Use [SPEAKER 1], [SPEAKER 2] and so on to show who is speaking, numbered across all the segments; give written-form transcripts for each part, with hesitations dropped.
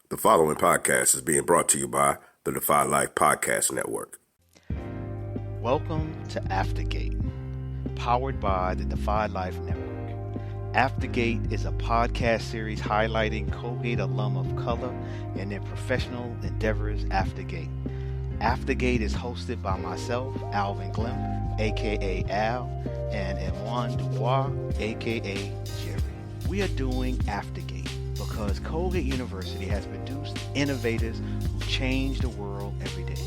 [SPEAKER 1] The following podcast is being brought to you by the Defy Life Podcast Network.
[SPEAKER 2] Welcome to Aftergate, powered by the Defy Life Network. Aftergate is a podcast series highlighting Colgate alum of color and their professional endeavors aftergate. Aftergate is hosted by myself, Alvin and German, aka Al, and Emwan Dubois, aka Jerry. We are doing Aftergate because Colgate University has produced innovators who change the world every day.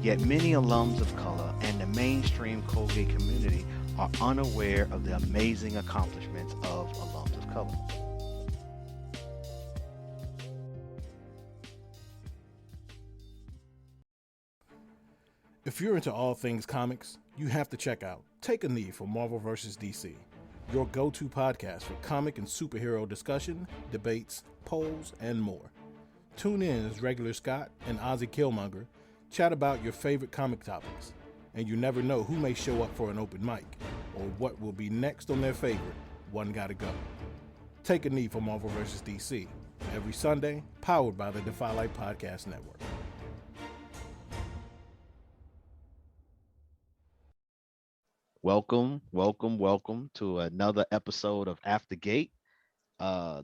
[SPEAKER 2] Yet many alums of color and the mainstream Colgate community are unaware of the amazing accomplishments of alums of color.
[SPEAKER 3] If you're into all things comics, you have to check out Take a Knee for Marvel vs. DC, your go-to podcast for comic and superhero discussion, debates, polls, and more. Tune in as Regular Scott and Ozzy Killmonger chat about your favorite comic topics, and you never know who may show up for an open mic, or what will be next on their favorite One Gotta Go. Take a Knee for Marvel vs. DC, every Sunday, powered by the Defy Life Podcast Network.
[SPEAKER 2] Welcome to another episode of Aftergate.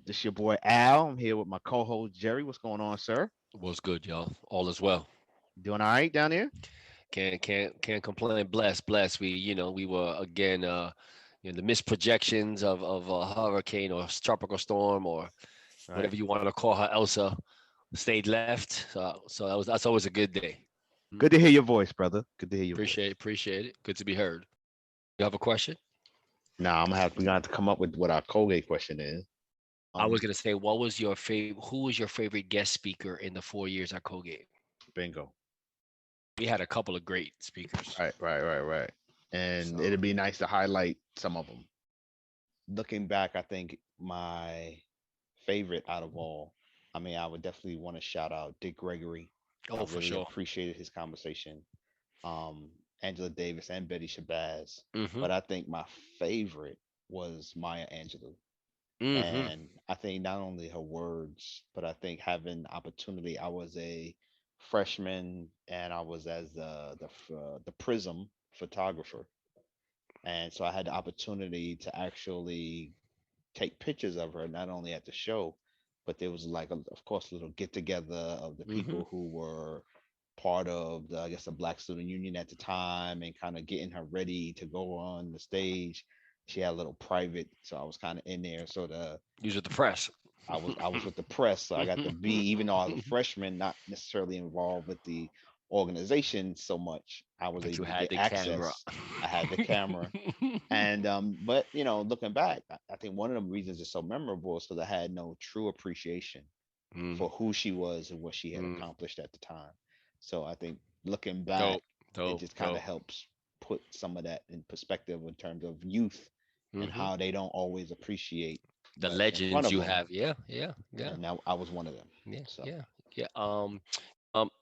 [SPEAKER 2] This your boy Al. I'm here with my co-host Jerry. What's going on, sir?
[SPEAKER 4] What's good, y'all? All is well.
[SPEAKER 2] Doing all right down here?
[SPEAKER 4] Can't complain. Blessed. We were again the missed projections of a hurricane or tropical storm or whatever you want to call her, Elsa, stayed left. So that's always a good day.
[SPEAKER 2] Good to hear your voice, brother. Good to hear you.
[SPEAKER 4] Appreciate it. Good to be heard. You have a question?
[SPEAKER 2] Nah, we're gonna have to come up with what our Colgate question is.
[SPEAKER 4] I was gonna say, what was your favorite? Who was your favorite guest speaker in the 4 years at Colgate?
[SPEAKER 2] Bingo.
[SPEAKER 4] We had a couple of great speakers.
[SPEAKER 2] Right. And it'd be nice to highlight some of them. Looking back, I think my favorite out of all, I would definitely want to shout out Dick Gregory.
[SPEAKER 4] Oh, for sure.
[SPEAKER 2] Appreciated his conversation. Angela Davis and Betty Shabazz.
[SPEAKER 4] Mhm.
[SPEAKER 2] But I think my favorite was Maya Angelou.
[SPEAKER 4] Mhm.
[SPEAKER 2] And I think not only her words, but I think having opportunity. I was a freshman, and I was as the Prism photographer, and so I had the opportunity to actually take pictures of her, not only at the show, but there was like, of course, a little get together of the people who were part of the, I guess, the Black Student Union at the time, and kind of getting her ready to go on the stage. She had a little private, so I was kind of in there. So
[SPEAKER 4] Use with the press.
[SPEAKER 2] I was with the press, so I got to be, even though I was a freshman, not necessarily involved with the organization so much. I was
[SPEAKER 4] But you
[SPEAKER 2] able to
[SPEAKER 4] had
[SPEAKER 2] get
[SPEAKER 4] the
[SPEAKER 2] access.
[SPEAKER 4] camera.
[SPEAKER 2] I had the camera, and but looking back, I think one of the reasons it's so memorable is because I had no true appreciation for who she was and what she had accomplished at the time. So I think looking back, it just kind of helps put some of that in perspective in terms of youth and how they don't always appreciate
[SPEAKER 4] The
[SPEAKER 2] what's in front
[SPEAKER 4] legends
[SPEAKER 2] of
[SPEAKER 4] you
[SPEAKER 2] them.
[SPEAKER 4] have. Yeah.
[SPEAKER 2] And now I was one of them.
[SPEAKER 4] Yeah,
[SPEAKER 2] So
[SPEAKER 4] yeah.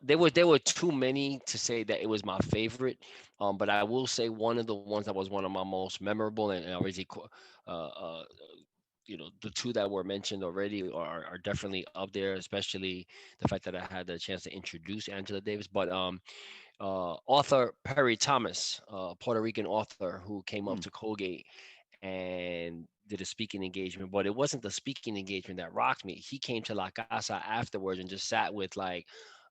[SPEAKER 4] There were too many to say that it was my favorite. But I will say one of the ones that was one of my most memorable, and already, the two that were mentioned already are definitely up there, especially the fact that I had the chance to introduce Angela Davis. But author Perry Thomas, Puerto Rican author who came up to Colgate and did a speaking engagement, but it wasn't the speaking engagement that rocked me. He came to La Casa afterwards and just sat with like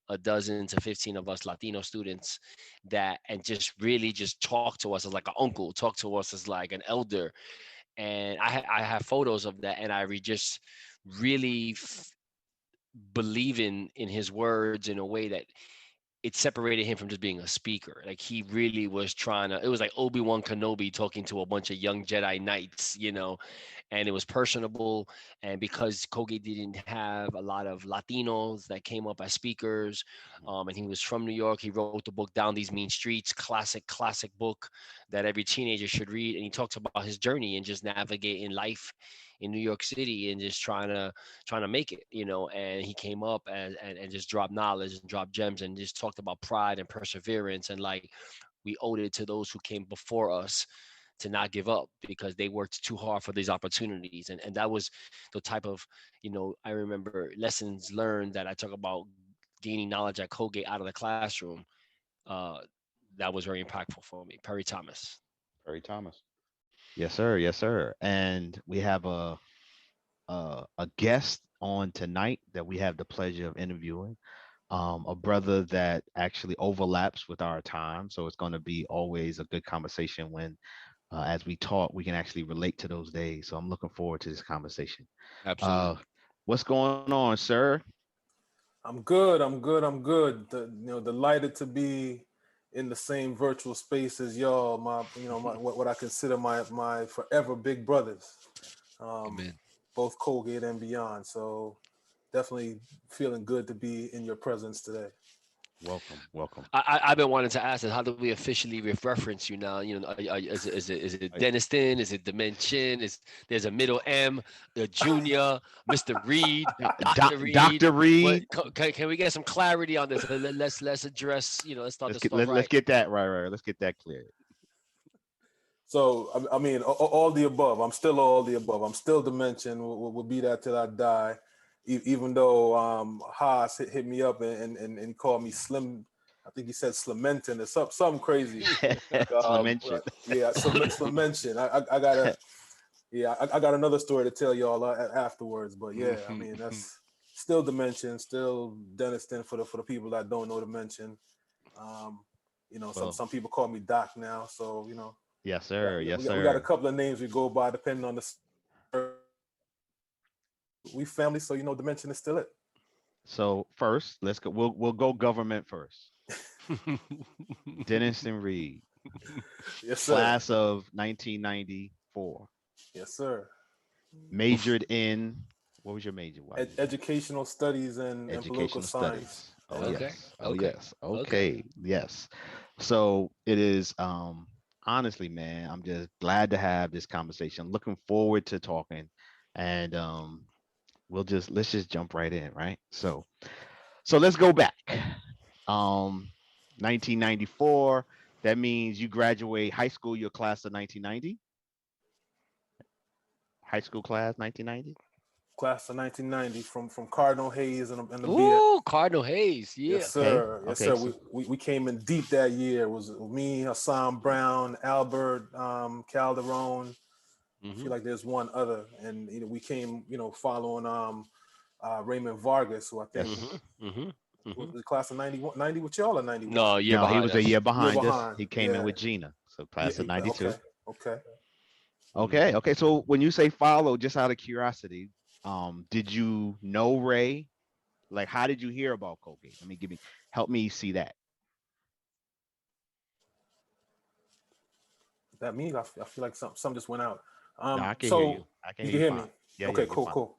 [SPEAKER 4] a dozen to 15 of us Latino students and just really just talked to us as like an uncle, talked to us as like an elder. And I have photos of that, and just really believe in his words in a way that it separated him from just being a speaker. Like he really was trying to, it was like Obi-Wan Kenobi talking to a bunch of young Jedi Knights, and it was personable. And because Colgate didn't have a lot of Latinos that came up as speakers, and he was from New York, he wrote the book Down These Mean Streets, classic book that every teenager should read. And he talks about his journey and just navigating life in New York City and just trying to make it, and he came up and just dropped knowledge and dropped gems and just talked about pride and perseverance, and like we owed it to those who came before us to not give up because they worked too hard for these opportunities. And that was the type of, I remember lessons learned that I talk about gaining knowledge at Colgate out of the classroom. Uh, that was very impactful for me. Perry Thomas.
[SPEAKER 5] Perry Thomas. Yes, sir. Yes, sir. And we have a guest on tonight that we have the pleasure of interviewing. A brother that actually overlaps with our time, so it's going to be always a good conversation when, as we talk, we can actually relate to those days. So I'm looking forward to this conversation.
[SPEAKER 4] Absolutely.
[SPEAKER 5] What's going on, sir?
[SPEAKER 3] I'm good. I'm good. I'm good. Delighted to be in the same virtual space as y'all. What I consider my forever big brothers,
[SPEAKER 4] Amen.
[SPEAKER 3] both Colgate and beyond. So definitely feeling good to be in your presence today.
[SPEAKER 5] Welcome, welcome.
[SPEAKER 4] I've been wanting to ask this. How do we officially reference you now? Is it Denniston? Is it Dimension? There's a middle M, a junior, Mr. Reid, Dr. Reid?
[SPEAKER 5] Dr. Reid.
[SPEAKER 4] Can we get some clarity on this? Let's address. Let's start this stuff right.
[SPEAKER 5] Let's get that right. Let's get that clear.
[SPEAKER 3] So I mean, all the above. I'm still all the above. I'm still Dimension. Will be that till I die. Even though Haas hit me up and called me Slim, I think he said Slimenton or something crazy.
[SPEAKER 5] Slimention.
[SPEAKER 3] Yeah, Slimention. I got another story to tell y'all afterwards. But yeah, I mean that's still Dimension, still Denniston for the people that don't know Dimension. Some people call me Doc now, so
[SPEAKER 5] Yes, sir. Yes, sir.
[SPEAKER 3] We got a couple of names we go by depending on the. We family, so Dimension is still it.
[SPEAKER 5] So first, let's go. We'll go government first. Denniston Reid.
[SPEAKER 3] Yes, sir.
[SPEAKER 5] Class of 1994.
[SPEAKER 3] Yes, sir.
[SPEAKER 5] Majored in, what was your major?
[SPEAKER 3] Educational studies and political science.
[SPEAKER 5] Oh
[SPEAKER 4] Okay.
[SPEAKER 5] yes. Oh
[SPEAKER 4] Okay.
[SPEAKER 5] yes. Okay. Yes. So it is. Honestly, man, I'm just glad to have this conversation. Looking forward to talking, and let's just jump right in, right? So let's go back. 1994. That means you graduate high school, your class of 1990. High school class 1990.
[SPEAKER 3] Class of 1990 from Cardinal Hayes and the
[SPEAKER 4] Ooh, Cardinal Hayes. Yeah.
[SPEAKER 3] Yes, sir.
[SPEAKER 5] Okay.
[SPEAKER 3] Yes, sir. We came in deep that year. It was me, Hassan Brown, Albert Calderon. I feel like there's one other, and we came, following Raymond Vargas, who I think was the class of 90 with y'all or 91?
[SPEAKER 4] No,
[SPEAKER 5] He was a year behind us. He came in with Gina, so class of 92.
[SPEAKER 3] Okay.
[SPEAKER 5] So when you say follow, just out of curiosity, did you know Ray? Like, how did you hear about Colgate? Help me see that.
[SPEAKER 3] That means I feel like something just went out.
[SPEAKER 5] No, I can hear you. I can hear
[SPEAKER 3] me.
[SPEAKER 5] Yeah,
[SPEAKER 3] okay,
[SPEAKER 5] yeah,
[SPEAKER 3] cool.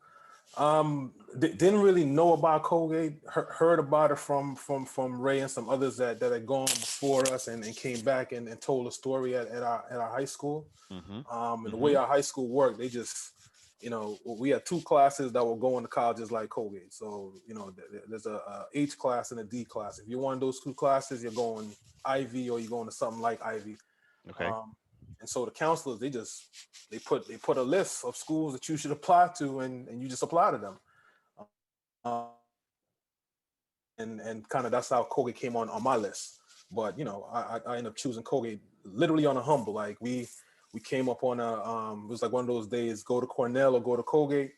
[SPEAKER 3] Didn't really know about Colgate. Heard about it from Ray and some others that had gone before us and came back and told a story at our high school. And the way our high school worked, they just we had two classes that were going to colleges like Colgate. So there's a H class and a D class. If you're one of those two classes, you're going Ivy or you're going to something like Ivy.
[SPEAKER 5] Okay.
[SPEAKER 3] And so the counselors, they put a list of schools that you should apply to, and you just apply to them. And kind of that's how Colgate came on my list. But I ended up choosing Colgate literally on a humble. Like we came up on it was like one of those days, go to Cornell or go to Colgate.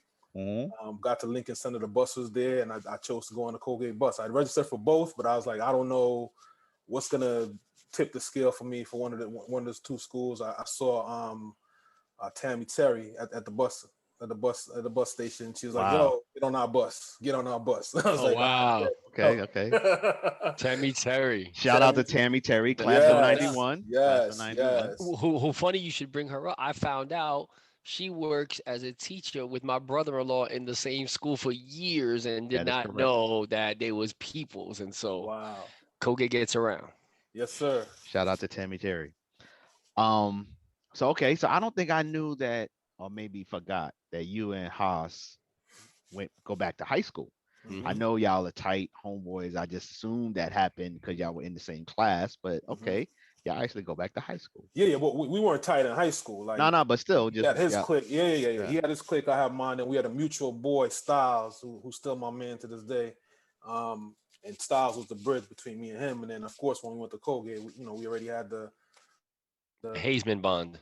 [SPEAKER 3] Got to Lincoln Center, the bus was there, and I chose to go on the Colgate bus. I'd registered for both, but I was like, I don't know what's gonna tip the scale for me for one of those two schools. I saw Tammy Terry at the bus station. She was like, "Yo, get on our bus. Get on our bus." I was like,
[SPEAKER 4] wow.
[SPEAKER 5] Okay.
[SPEAKER 4] Tammy Terry.
[SPEAKER 5] Shout out to Tammy Terry, class of 91.
[SPEAKER 3] Yes.
[SPEAKER 4] Who funny you should bring her up. I found out she works as a teacher with my brother-in-law in the same school for years and did not know that they was peoples. And so Colgate gets around.
[SPEAKER 3] Yes, sir.
[SPEAKER 5] Shout out to Tammy Terry. So I don't think I knew that, or maybe forgot that you and Haas go back to high school. I know y'all are tight homeboys. I just assumed that happened because y'all were in the same class, but okay. Yeah, I actually go back to high school.
[SPEAKER 3] Yeah, but we weren't tight in high school. Like,
[SPEAKER 5] No, but still,
[SPEAKER 3] he
[SPEAKER 5] just
[SPEAKER 3] had his
[SPEAKER 5] yeah,
[SPEAKER 3] clique. Yeah.
[SPEAKER 5] yeah.
[SPEAKER 3] He had his clique. I have mine, and we had a mutual boy, Styles, who's still my man to this day. And Styles was the bridge between me and him. And then, of course, when we went to Colgate, we already had
[SPEAKER 4] The
[SPEAKER 3] the
[SPEAKER 4] Hazeman bond.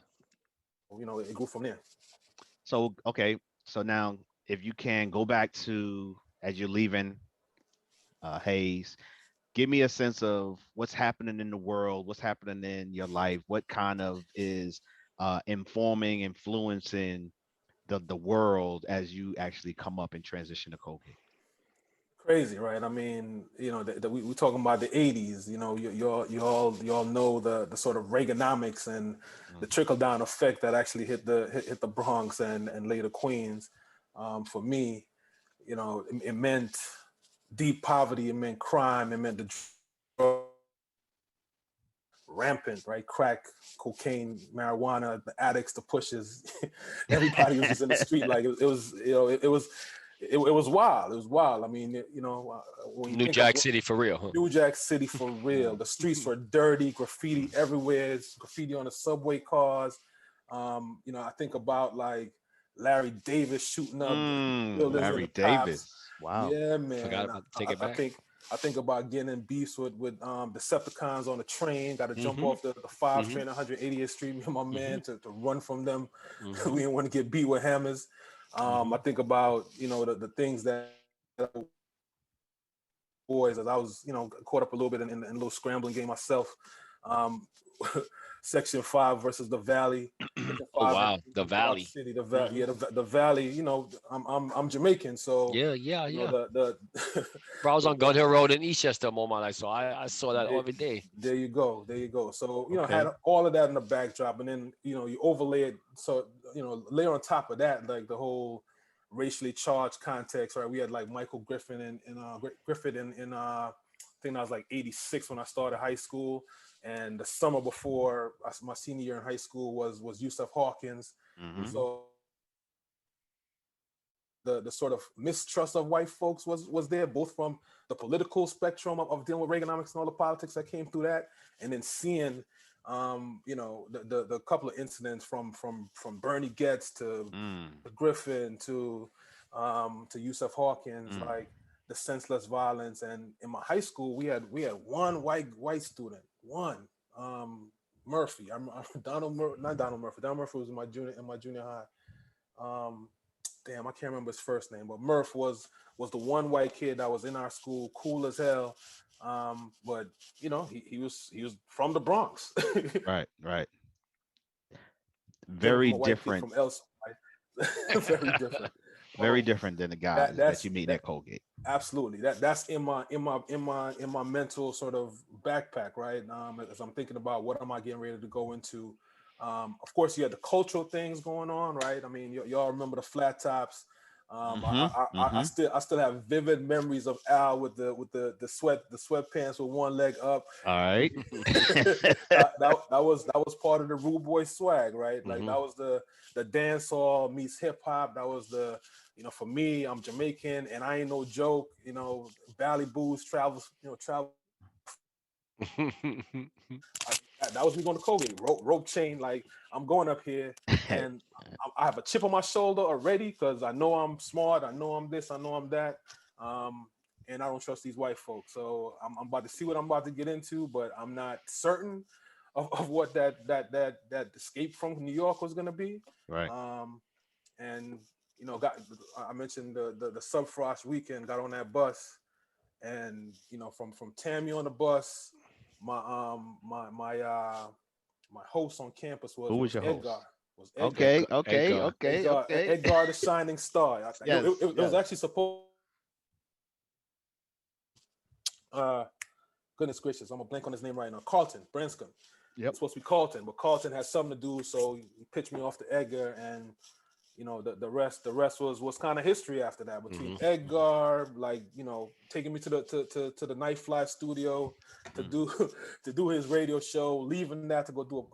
[SPEAKER 3] it grew from there.
[SPEAKER 5] So okay, so now if you can go back to as you're leaving Hayes, give me a sense of what's happening in the world, what's happening in your life, what kind of is informing, influencing the world as you actually come up and transition to Colgate.
[SPEAKER 3] Crazy, right? I mean, we talking about the '80s. You all know the sort of Reaganomics and the
[SPEAKER 5] Mhm.
[SPEAKER 3] trickle down effect that actually hit the Bronx and later Queens. For me, it meant deep poverty, it meant crime, it meant the drug rampant, right? Crack, cocaine, marijuana, the addicts, the pushers. Everybody was just in the street. Like it was, it was wild. It was wild. I mean, when you
[SPEAKER 4] New
[SPEAKER 3] think of
[SPEAKER 4] Jack City for real, huh?
[SPEAKER 3] New Jack City for real, the streets were dirty, graffiti everywhere. It's graffiti on the subway cars. I think about like Larry Davis shooting up buildings in
[SPEAKER 5] Larry
[SPEAKER 3] the cops.
[SPEAKER 5] Davis. Wow.
[SPEAKER 3] Yeah,
[SPEAKER 4] Forgot
[SPEAKER 3] man.
[SPEAKER 4] about Take It
[SPEAKER 3] I
[SPEAKER 4] Back.
[SPEAKER 3] think about getting in beefs with Decepticons on the train. Got to jump
[SPEAKER 4] Mm-hmm.
[SPEAKER 3] off the 5
[SPEAKER 4] Mm-hmm.
[SPEAKER 3] train, 180th Street. Me and my
[SPEAKER 4] Mm-hmm.
[SPEAKER 3] man to run from them.
[SPEAKER 4] Mm-hmm.
[SPEAKER 3] We didn't want to get beat with hammers.
[SPEAKER 4] Mm-hmm.
[SPEAKER 3] I think about the things that boys as I was caught up a little bit in a little scrambling game myself. Um, Section 5 versus the Valley. Section
[SPEAKER 4] Oh
[SPEAKER 3] 5
[SPEAKER 4] wow, the
[SPEAKER 3] in Park
[SPEAKER 4] Valley.
[SPEAKER 3] City.
[SPEAKER 4] Mm-hmm.
[SPEAKER 3] The Valley. I'm Jamaican, so
[SPEAKER 4] Yeah, yeah, yeah.
[SPEAKER 3] the
[SPEAKER 4] Bro, I was
[SPEAKER 3] the,
[SPEAKER 4] on Gun Hill Road in Eastchester all my life, so I saw that
[SPEAKER 3] there,
[SPEAKER 4] every day.
[SPEAKER 3] there you go. There you go. So,
[SPEAKER 5] Okay.
[SPEAKER 3] had all of that in the backdrop, and then, you overlay it. So, layer on top of that, like the whole racially charged context, right? We had like Michael Griffin Griffith I think I was like 86 when I started high school. And the summer before my senior year in high school was Yusuf Hawkins.
[SPEAKER 5] Mm-hmm.
[SPEAKER 3] So the sort of mistrust of white folks was there, both from the political spectrum of dealing with Reaganomics and all the politics that came through that, and then seeing the couple of incidents from Bernie Getz to Griffin to Yusuf Hawkins, like the senseless violence. And in my high school, we had one white student, one Murphy. I'm not Donald Murphy. Donald Murphy was in my junior high. Damn, I can't remember his first name, but Murph was the one white kid that was in our school, cool as hell. But he was from the Bronx.
[SPEAKER 5] Right.
[SPEAKER 3] Different
[SPEAKER 5] Very
[SPEAKER 3] from a white kid
[SPEAKER 5] different.
[SPEAKER 3] from elsewhere. Right? Very different.
[SPEAKER 5] Very different than the guys that you meet
[SPEAKER 3] that
[SPEAKER 5] at Colgate.
[SPEAKER 3] absolutely that's in my mental sort of backpack, right? As I'm thinking about what am I getting ready to go into. Of course, you had the cultural things going on, right? I mean, y'all remember the flat tops. I still have vivid memories of Al with the sweatpants with one leg up.
[SPEAKER 5] All right.
[SPEAKER 3] that was part of the rude boy swag, right? Like
[SPEAKER 4] Mm-hmm.
[SPEAKER 3] that was the dance hall meets hip hop. That was the for me, I'm Jamaican and I ain't no joke. Valley Booze travel. That was me going to Colgate. Rope chain. Like I'm going up here, and I have a chip on my shoulder already because I know I'm smart. I know I'm this. I know I'm that. And I don't trust these white folks. So I'm about to see what I'm about to get into, but I'm not certain of what that escape from New York was going to be.
[SPEAKER 5] Right.
[SPEAKER 3] And I mentioned the Subfrost weekend. Got on that bus, and from Tammy on the bus, my host on campus
[SPEAKER 5] Who was your
[SPEAKER 3] Edgar.
[SPEAKER 5] host?
[SPEAKER 3] Was Edgar.
[SPEAKER 5] Okay.
[SPEAKER 3] Edgar the Shining Star.
[SPEAKER 5] Yes,
[SPEAKER 3] It was actually supposed. Goodness gracious, I'm gonna blank on his name right now. Carlton Branscombe.
[SPEAKER 5] Yep.
[SPEAKER 3] It's supposed to be Carlton, but Carlton had something to do, so he pitched me off to Edgar, and the rest was kind of history after that between Edgar, like taking me to the Night Fly studio to do his radio show, leaving that to go do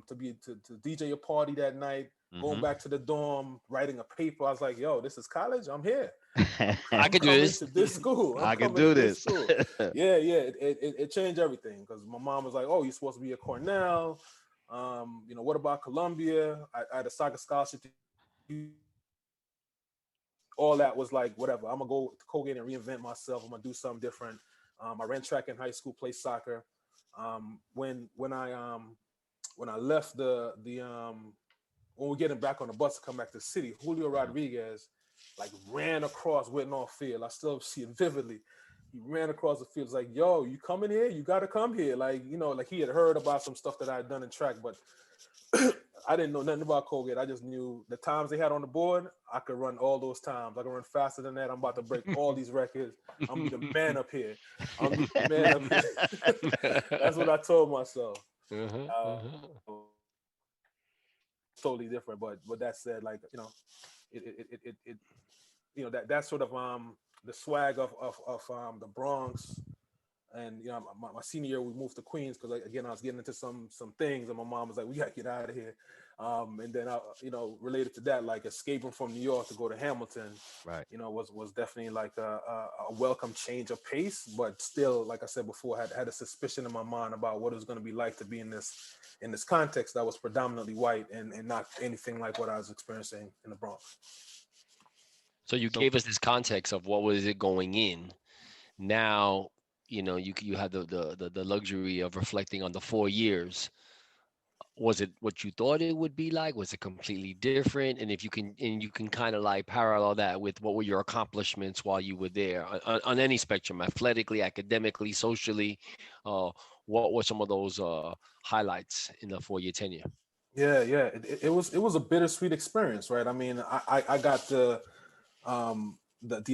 [SPEAKER 3] to DJ a party that night, going back to the dorm, writing a paper. I was like, yo, this is college, I'm here.
[SPEAKER 4] I
[SPEAKER 3] I'm
[SPEAKER 4] could do
[SPEAKER 3] coming
[SPEAKER 4] this.
[SPEAKER 3] to this school. I'm
[SPEAKER 5] I can
[SPEAKER 3] coming
[SPEAKER 5] do
[SPEAKER 3] to this
[SPEAKER 5] this.
[SPEAKER 3] school. Yeah, it changed everything because my mom was like, "Oh, you're supposed to be at Cornell. What about Columbia?" I had a soccer scholarship. All that was like, whatever. I'm gonna go to Colgate and reinvent myself. I'm gonna do something different. I ran track in high school, played soccer. When I left when we're getting back on the bus to come back to the city, Julio Rodriguez like ran across Whitnall Field. I still see it vividly. He ran across the field. It's like, yo, you coming here? You got to come here. Like, like he had heard about some stuff that I had done in track, but I didn't know nothing about Colgate. I just knew the times they had on the board. I could run all those times. I could run faster than that. I'm about to break all these records. I'm gonna be the man up here. I'm gonna be the man up here. That's what I told myself. Totally different, but that said, like, it that sort of the swag of the Bronx. And my senior year we moved to Queens because again I was getting into some things, and my mom was like, "We gotta get out of here." And then I, related to that, like escaping from New York to go to Hamilton,
[SPEAKER 5] Right.
[SPEAKER 3] Was definitely like a welcome change of pace, but still, like I said before, had a suspicion in my mind about what it was going to be like to be in this context that was predominantly white and not anything like what I was experiencing in the Bronx.
[SPEAKER 4] So you gave us this context of what was it going in. Now, you had the luxury of reflecting on the 4 years. Was it what you thought it would be like? Was it completely different? And if you can kind of like parallel that with what were your accomplishments while you were there on any spectrum, athletically, academically, socially, what were some of those highlights in the 4-year tenure?
[SPEAKER 3] Yeah. It was a bittersweet experience, right? I mean, I got the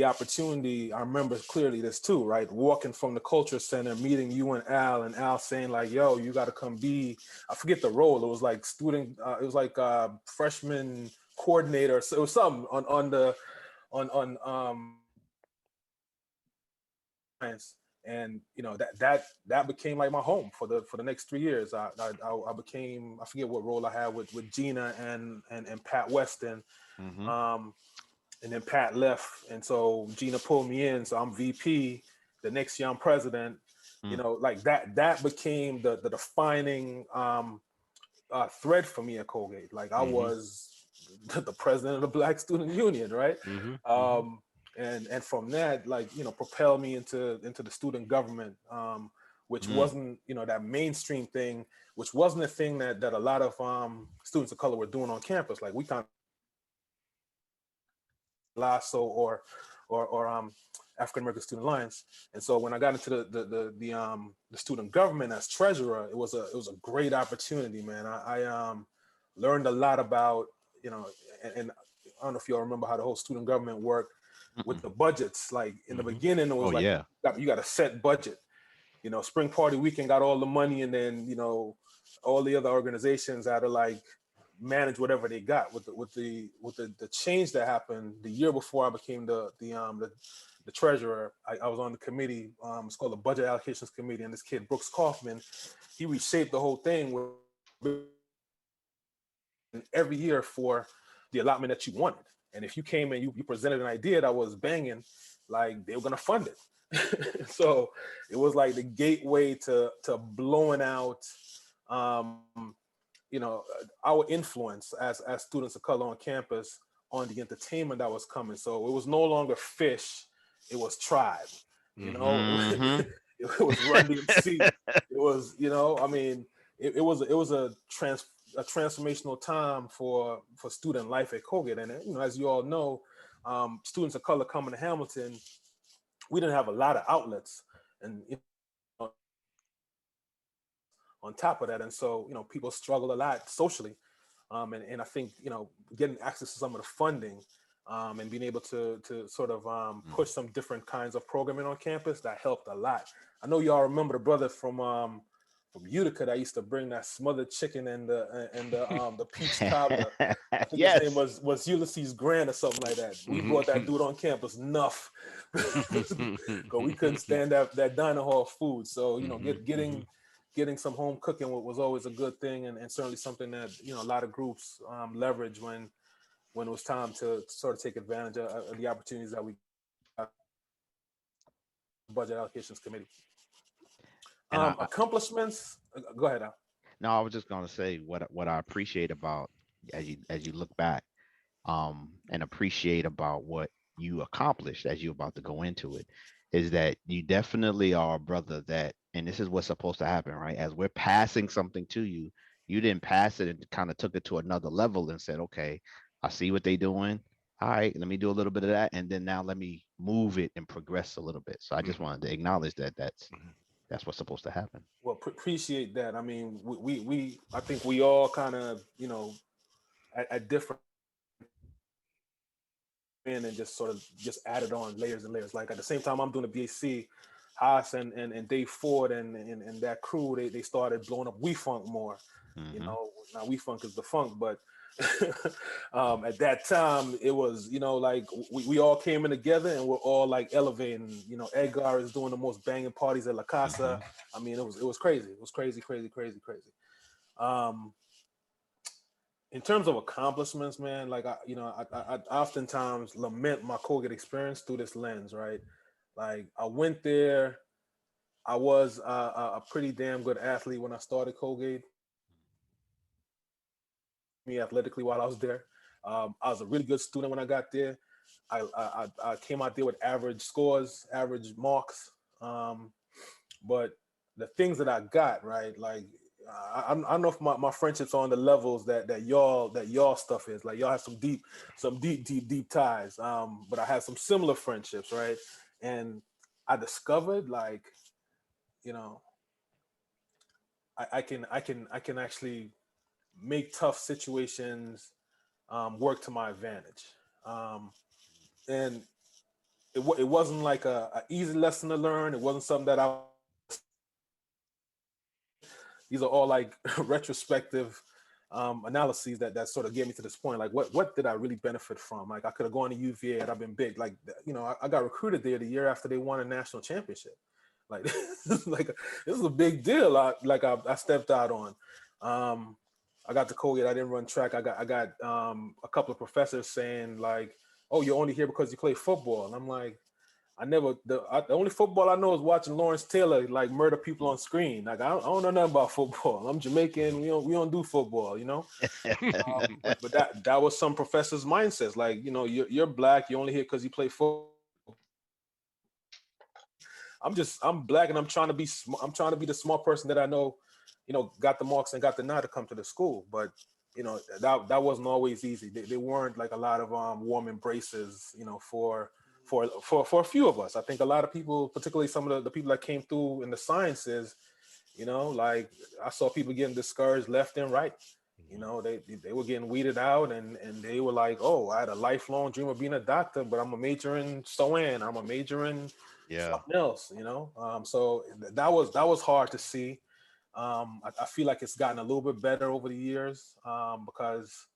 [SPEAKER 3] opportunity. I remember clearly this too, right? Walking from the culture center, meeting you and Al saying like, "Yo, you got to come be." I forget the role. It was like student. It was like freshman coordinator. So it was something on science. And that became like my home for the next 3 years. I became, I forget what role I had with Gina and Pat Weston.
[SPEAKER 5] Mm-hmm.
[SPEAKER 3] And then Pat left, and so Gina pulled me in. So I'm VP. The next year I'm president. Like that became the defining thread for me at Colgate. Like I was the president of the Black Student Union, right? And from that, like propelled me into the student government, which wasn't that mainstream thing, which wasn't a thing that a lot of students of color were doing on campus. Like we kind of LASSO or African American Student Alliance. And so when I got into the student government as treasurer, it was a great opportunity, man. I learned a lot about and I don't know if y'all remember how the whole student government worked with the budgets. Like in the beginning, it was you got a set budget. Spring Party Weekend got all the money, and then all the other organizations had to like manage whatever they got. With the change that happened the year before I became the treasurer, I was on the committee. It's called the Budget Allocations Committee, and this kid Brooks Kaufman, he reshaped the whole thing with every year for the allotment that you wanted. And if you came and you presented an idea that was banging, like they were gonna fund it. So it was like the gateway to blowing out our influence as students of color on campus on the entertainment that was coming. So it was no longer Fish, it was Tribe. It was Run DMC. It was, I mean, it was a transformational time for student life at Colgate. And as you all know, students of color coming to Hamilton, we didn't have a lot of outlets, and on top of that, and so people struggle a lot socially, and I think getting access to some of the funding, and being able to sort of push some different kinds of programming on campus, that helped a lot. I know y'all remember the brother from Utica that used to bring that smothered chicken and the peach cobbler. I think his name was Ulysses Grant or something like that. We brought that dude on campus enough because we couldn't stand that diner hall food. So getting some home cooking was always a good thing, and certainly something that a lot of groups leverage when it was time to sort of take advantage of the opportunities that we Budget Allocations Committee.
[SPEAKER 5] And
[SPEAKER 3] Accomplishments. Go ahead, Al.
[SPEAKER 5] no, I was just gonna say what I appreciate about as you look back, and appreciate about what you accomplished as you're about to go into it, is that you definitely are a brother that, and this is what's supposed to happen, right? As we're passing something to you, you didn't pass it and kind of took it to another level and said, okay, I see what they're doing. All right, let me do a little bit of that, and then now let me move it and progress a little bit. So I just wanted to acknowledge that that's what's supposed to happen.
[SPEAKER 3] Well, appreciate that. I mean, we I think we all kind of, at different in and just sort of just added on layers and layers. Like at the same time I'm doing the BAC, Haas and Dave Ford and that crew, they started blowing up We Funk more.
[SPEAKER 5] Mm-hmm.
[SPEAKER 3] Now We Funk is the funk, but at that time it was, like we all came in together and we're all like elevating. Edgar is doing the most banging parties at La Casa. I mean, it was crazy. It was crazy. In terms of accomplishments, man, like I oftentimes lament my Colgate experience through this lens, right? Like I went there, I was a pretty damn good athlete when I started Colgate. Me athletically while I was there, I was a really good student when I got there. I came out there with average scores, average marks, but the things that I got, right, like. I don't know if my friendships are on the levels that y'all stuff is. Like y'all have some deep ties. But I had some similar friendships, right? And I discovered like, I can actually make tough situations work to my advantage. And it wasn't like a easy lesson to learn. It wasn't something that these are all like retrospective analyses that sort of get me to this point. Like, what did I really benefit from? Like, I could have gone to UVA and I've been big. Like, I got recruited there the year after they won a national championship. Like, this is a big deal. I stepped out on. I got to Colgate. I didn't run track. I got a couple of professors saying like, "Oh, you're only here because you play football." And I'm like, the only football I know is watching Lawrence Taylor like murder people on screen. Like I don't know nothing about football. I'm Jamaican. We don't do football, But that was some professors' mindsets. Like you're black. You're only here because you play football. I'm black and I'm trying to be the smart person that I know, got the marks and got the nod to come to the school. But that wasn't always easy. They weren't like a lot of warm embraces, for a few of us. I think a lot of people, particularly some of the people that came through in the sciences, like I saw people getting discouraged left and right. They were getting weeded out and they were like, oh, I had a lifelong dream of being a doctor, but I'm a major in SOAN. I'm a major in something else, so that was hard to see. I feel like it's gotten a little bit better over the years because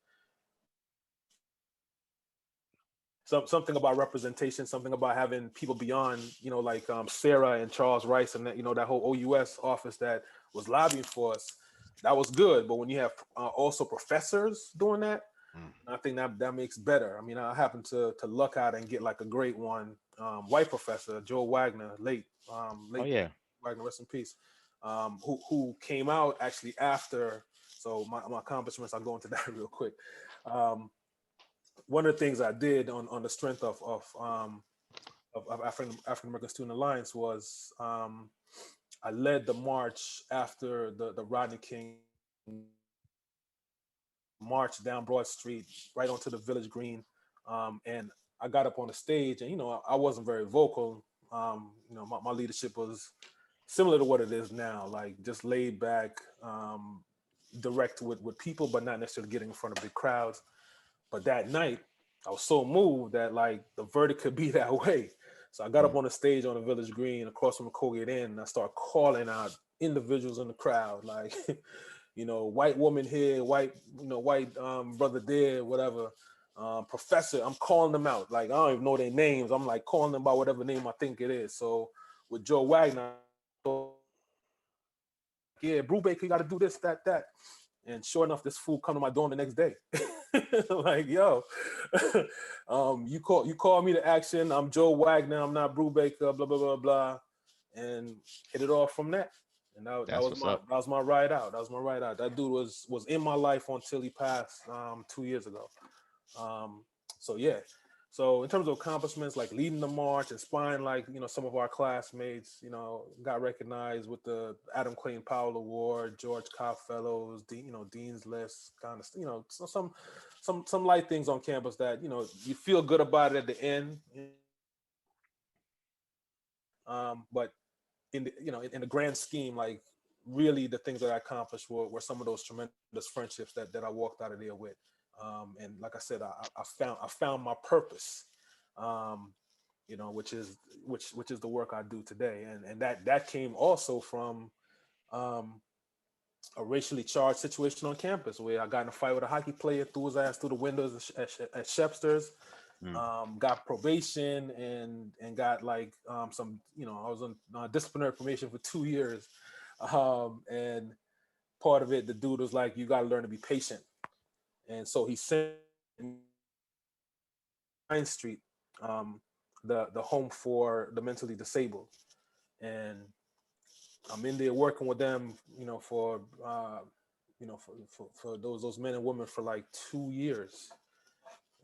[SPEAKER 3] something about representation, something about having people beyond, like Sarah and Charles Rice and that, that whole OUS office that was lobbying for us, that was good. But when you have also professors doing that, I think that makes better. I mean, I happened to luck out and get like a great one, white professor, Joe Wagner, late Wagner, rest in peace, who came out actually after. So my accomplishments, I'll go into that real quick. One of the things I did on the strength of African American Student Alliance was I led the march after the Rodney King march down Broad Street right onto the Village Green, and I got up on the stage and I wasn't very vocal. My leadership was similar to what it is now, like just laid back, direct with people, but not necessarily getting in front of big crowds. But that night, I was so moved that like the verdict could be that way. So I got up on the stage on the Village Green across from the Colgate Inn, and I started calling out individuals in the crowd, like, white woman here, white brother there, whatever. Professor, I'm calling them out. Like, I don't even know their names. I'm like calling them by whatever name I think it is. So with Joe Wagner, yeah, Brubaker, you got to do this, that. And sure enough, this fool come to my door the next day. Like, yo, you call me to action. I'm Joe Wagner. I'm not Brubaker. Blah blah blah blah, and hit it off from that. And that
[SPEAKER 5] That's
[SPEAKER 3] was
[SPEAKER 5] what's up.
[SPEAKER 3] my ride out. That was my ride out. That dude was in my life until he passed 2 years ago. So yeah. So in terms of accomplishments, like leading the march, inspiring, like, some of our classmates, got recognized with the Adam Clayton Powell Award, George Cobb Fellows, Dean's List, kind of, some light things on campus that, you feel good about it at the end. But in the, in the grand scheme, like really the things that I accomplished were some of those tremendous friendships that I walked out of there with. And like I said, I found my purpose, which is the work I do today. And that came also from a racially charged situation on campus where I got in a fight with a hockey player, threw his ass through the windows at Shepster's. Got probation and got like some, I was on disciplinary probation for 2 years. And part of it, the dude was like, you got to learn to be patient. And so he sent Pine Street, the home for the mentally disabled. And I'm in there working with them, for those men and women for like 2 years.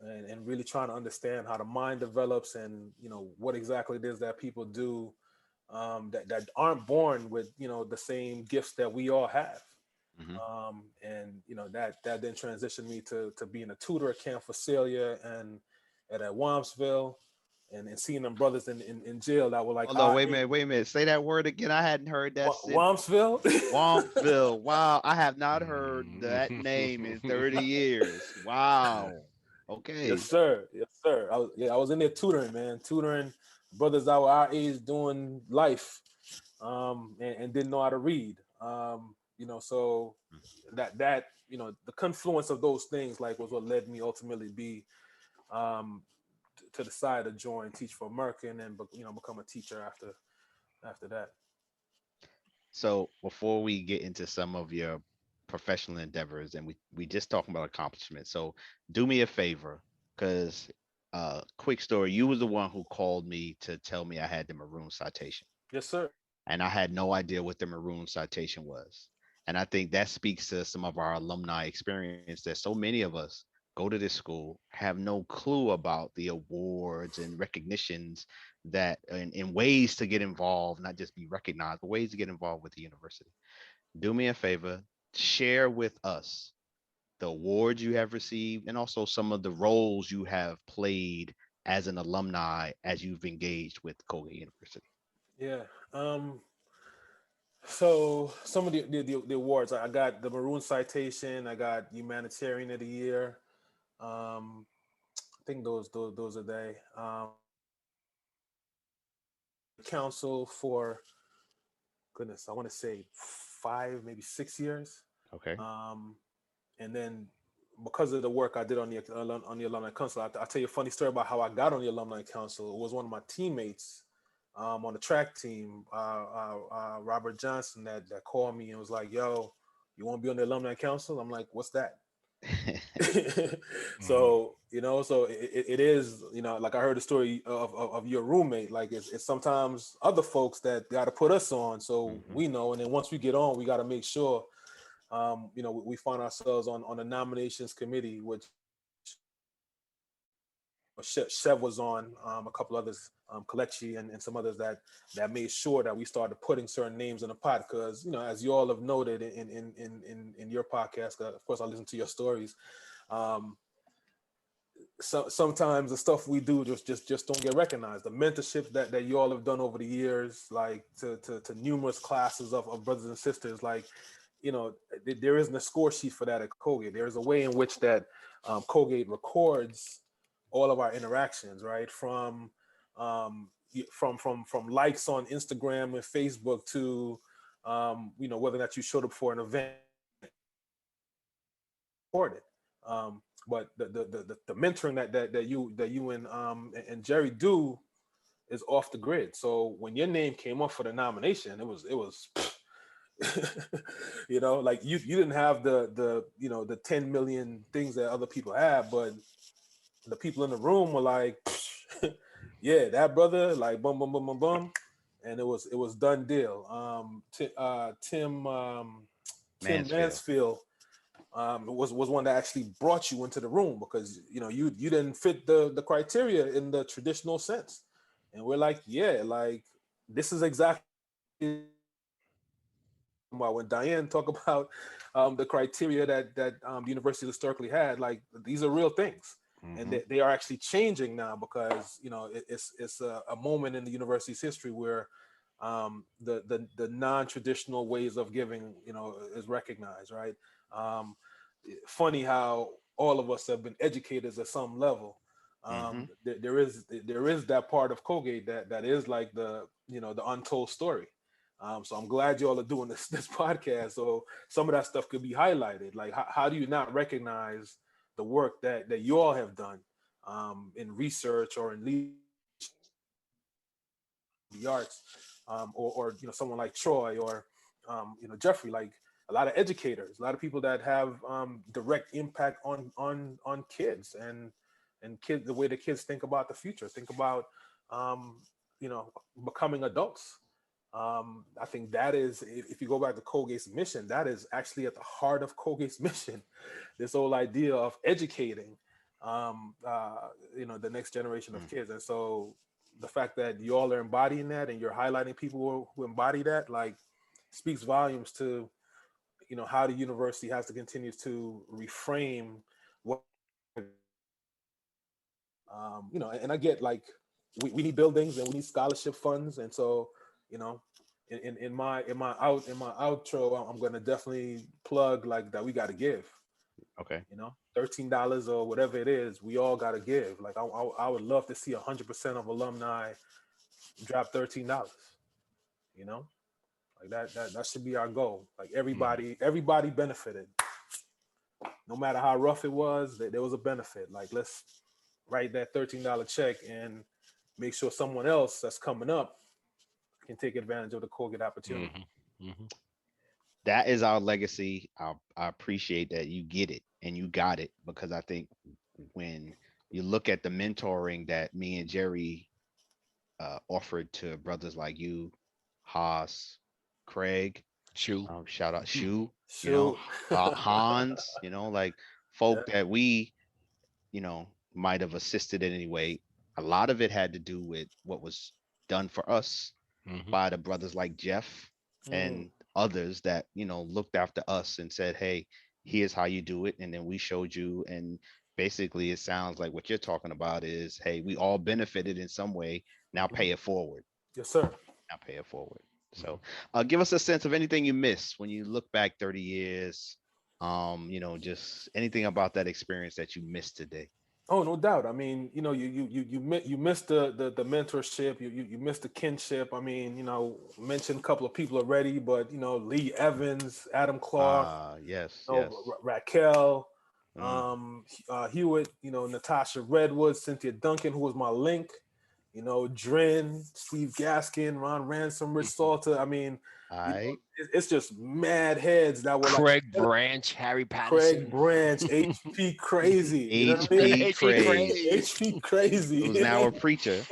[SPEAKER 3] And really trying to understand how the mind develops and, what exactly it is that people do that aren't born with, the same gifts that we all have. And, that then transitioned me to being a tutor at Camp Facilia and at Wamsville and seeing them brothers in jail that were like,
[SPEAKER 5] Hold on, wait a minute. Say that word again. I hadn't heard that since.
[SPEAKER 3] Wamsville?
[SPEAKER 5] Wamsville. Wow. I have not heard that name in 30 years. Wow. Okay.
[SPEAKER 3] Yes, sir. Yes, sir. I was in there tutoring brothers that were our age doing life, and didn't know how to read. So that the confluence of those things like was what led me ultimately be to decide to join Teach for America and then become a teacher after that.
[SPEAKER 5] So before we get into some of your professional endeavors, and we just talking about accomplishments. So do me a favor, because quick story, you was the one who called me to tell me I had the maroon citation.
[SPEAKER 3] Yes, sir.
[SPEAKER 5] And I had no idea what the maroon citation was. And I think that speaks to some of our alumni experience that so many of us go to this school, have no clue about the awards and recognitions that in ways to get involved, not just be recognized, but ways to get involved with the university. Do me a favor, share with us the awards you have received and also some of the roles you have played as an alumni as you've engaged with Colgate University.
[SPEAKER 3] Yeah. So some of the awards, I got the Maroon Citation, I got Humanitarian of the Year. I think those are they. Council for goodness, I want to say 5, maybe 6 years.
[SPEAKER 5] Okay.
[SPEAKER 3] And then because of the work I did on the alumni council, I'll tell you a funny story about how I got on the alumni council. It was one of my teammates on the track team, Robert Johnson, that called me and was like, "Yo, you want to be on the alumni council?" I'm like, "What's that?" So it is, like I heard the story of your roommate. Like it's sometimes other folks that got to put us on, so we know. And then once we get on, we got to make sure, we find ourselves on the nominations committee, which Chev was on, a couple others, Kalechi and some others that made sure that we started putting certain names in the pot. Because as you all have noted in your podcast, of course I listen to your stories. So sometimes the stuff we do just don't get recognized. The mentorship that you all have done over the years, like to numerous classes of brothers and sisters, like there isn't a score sheet for that at Colgate. There is a way in which that Colgate records all of our interactions, right? From likes on Instagram and Facebook to whether or not you showed up for an event. But the mentoring that you and Jerry do is off the grid. So when your name came up for the nomination, it was Like you didn't have the 10 million things that other people have, but the people in the room were like, yeah, that brother, like boom, boom, boom, boom, boom, and it was done deal. Tim
[SPEAKER 5] Mansfield.
[SPEAKER 3] Mansfield was one that actually brought you into the room because you didn't fit the criteria in the traditional sense, and we're like, yeah, like this is exactly when Diane talk about the criteria that the university historically had. Like these are real things, and
[SPEAKER 5] Mm-hmm.
[SPEAKER 3] they are actually changing now because it's a moment in the university's history where the non-traditional ways of giving is recognized, right? um, Funny how all of us have been educators at some level.
[SPEAKER 5] Mm-hmm.
[SPEAKER 3] There is that part of Colgate that is like the untold story. So I'm glad you all are doing this podcast, so some of that stuff could be highlighted. Like how do you not recognize the work that you all have done in research or in the arts, or someone like Troy or Jeffrey, like a lot of educators, a lot of people that have direct impact on kids and kids, the way the kids think about the future, think about um, becoming adults. I think that is, if you go back to Colgate's mission, that is actually at the heart of Colgate's mission. This whole idea of educating, the next generation of kids. And so the fact that you all are embodying that and you're highlighting people who embody that, like, speaks volumes to, how the university has to continue to reframe what, and I get like, we need buildings and we need scholarship funds. And so, you know, in my outro, I'm going to definitely plug like that. We got to give,
[SPEAKER 5] Okay.
[SPEAKER 3] $13 or whatever it is, we all got to give. Like I would love to see 100% of alumni drop $13. You know, like that should be our goal. Like
[SPEAKER 5] Mm-hmm.
[SPEAKER 3] everybody benefited, no matter how rough it was. There was a benefit. Like let's write that $13 check and make sure someone else that's coming up can take advantage of the Colgate opportunity.
[SPEAKER 4] Mm-hmm. Mm-hmm.
[SPEAKER 5] That is our legacy. I appreciate that you get it and you got it, because I think when you look at the mentoring that me and Jerry offered to brothers like you, Haas, Craig,
[SPEAKER 4] True.
[SPEAKER 5] shout out
[SPEAKER 4] Hmm.
[SPEAKER 5] Shu,
[SPEAKER 3] Shoot.
[SPEAKER 5] Hans, like
[SPEAKER 3] Yeah.
[SPEAKER 5] folk that we, might have assisted in any way. A lot of it had to do with what was done for us
[SPEAKER 4] Hmm.
[SPEAKER 5] by the brothers like Jeff
[SPEAKER 3] Mm,
[SPEAKER 5] and others that, looked after us and said, hey, here's how you do it. And then we showed you. And basically, it sounds like what you're talking about is, hey, we all benefited in some way. Now
[SPEAKER 3] mhm.
[SPEAKER 5] pay it forward.
[SPEAKER 3] Yes, sir.
[SPEAKER 5] Now pay it forward. So give us a sense of anything you miss when you look back 30 years. Just anything about that experience that you missed today.
[SPEAKER 3] Oh, no doubt. I mean, you missed the mentorship. You missed the kinship. I mean, mentioned a couple of people already, but Lee Evans, Adam Clark,
[SPEAKER 5] Yes, yes.
[SPEAKER 3] Raquel,
[SPEAKER 5] Mm,
[SPEAKER 3] Hewitt, Natasha Redwood, Cynthia Duncan, who was my link. Dren, Steve Gaskin, Ron Ransom, Rich Salter. I mean,
[SPEAKER 5] I
[SPEAKER 3] it's just mad heads that were like
[SPEAKER 4] Craig Branch, Harry
[SPEAKER 3] Craig
[SPEAKER 4] Patterson.
[SPEAKER 3] Branch, HP Crazy. You know what I mean?
[SPEAKER 5] HP
[SPEAKER 4] HP
[SPEAKER 5] Craig,
[SPEAKER 4] Craze.
[SPEAKER 3] HP Crazy.
[SPEAKER 5] who's now a preacher.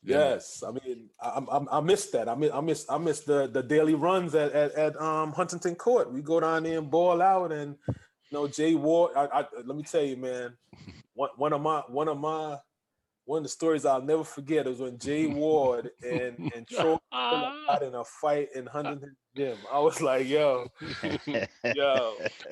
[SPEAKER 4] Yeah.
[SPEAKER 3] Yes, I mean, I missed that. I miss the daily runs at Huntington Court. We go down there and ball out, and Jay Ward. Let me tell you, man. One of the stories I'll never forget is when Jay Ward and Troy got in a fight in Huntington Gym. I was like, yo.
[SPEAKER 4] I
[SPEAKER 3] The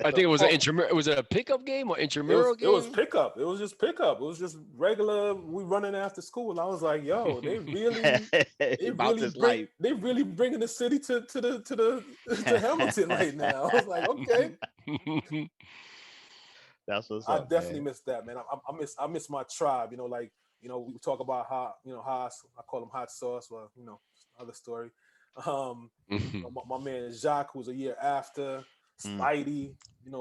[SPEAKER 4] think it was an
[SPEAKER 3] Paul,
[SPEAKER 4] intramural. Was it a pickup game or
[SPEAKER 3] It was
[SPEAKER 4] intramural
[SPEAKER 3] it was
[SPEAKER 4] game?
[SPEAKER 3] pickup. It was just pickup. It was just regular. We running after school. And I was like, yo,
[SPEAKER 5] About this life.
[SPEAKER 3] they really bringing the city to Hamilton right now. I was like, okay,
[SPEAKER 5] That's what's
[SPEAKER 3] I
[SPEAKER 5] up,
[SPEAKER 3] definitely
[SPEAKER 5] man.
[SPEAKER 3] miss that, man. I miss my tribe. Like we talk about how I call him hot sauce. Well, other story. My man Jacques, who's a year after
[SPEAKER 5] Mm,
[SPEAKER 3] Spidey.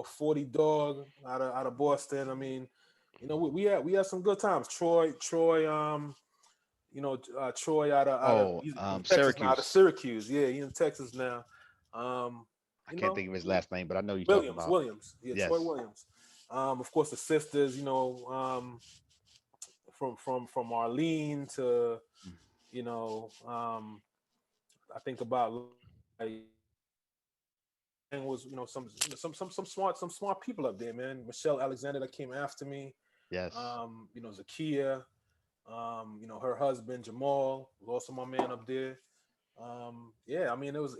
[SPEAKER 3] 40 Dog out of Boston. I mean, we had some good times. Troy, Troy out of
[SPEAKER 5] Oh,
[SPEAKER 3] he's in Texas now, out of
[SPEAKER 5] Syracuse.
[SPEAKER 3] Syracuse. Yeah, he's in Texas now. Um,
[SPEAKER 5] I can't think of his last name, but I know you're talking
[SPEAKER 3] Williams,
[SPEAKER 5] about.
[SPEAKER 3] Williams, yeah, Troy
[SPEAKER 5] Yes.
[SPEAKER 3] Williams. Of course, the sisters, from Arlene to
[SPEAKER 5] Mm.
[SPEAKER 3] you know, I think about like and was some smart people up there, man. Michelle Alexander that came after me.
[SPEAKER 5] Yes.
[SPEAKER 3] Zakia, her husband Jamal, was also my man up there. Yeah, I mean it was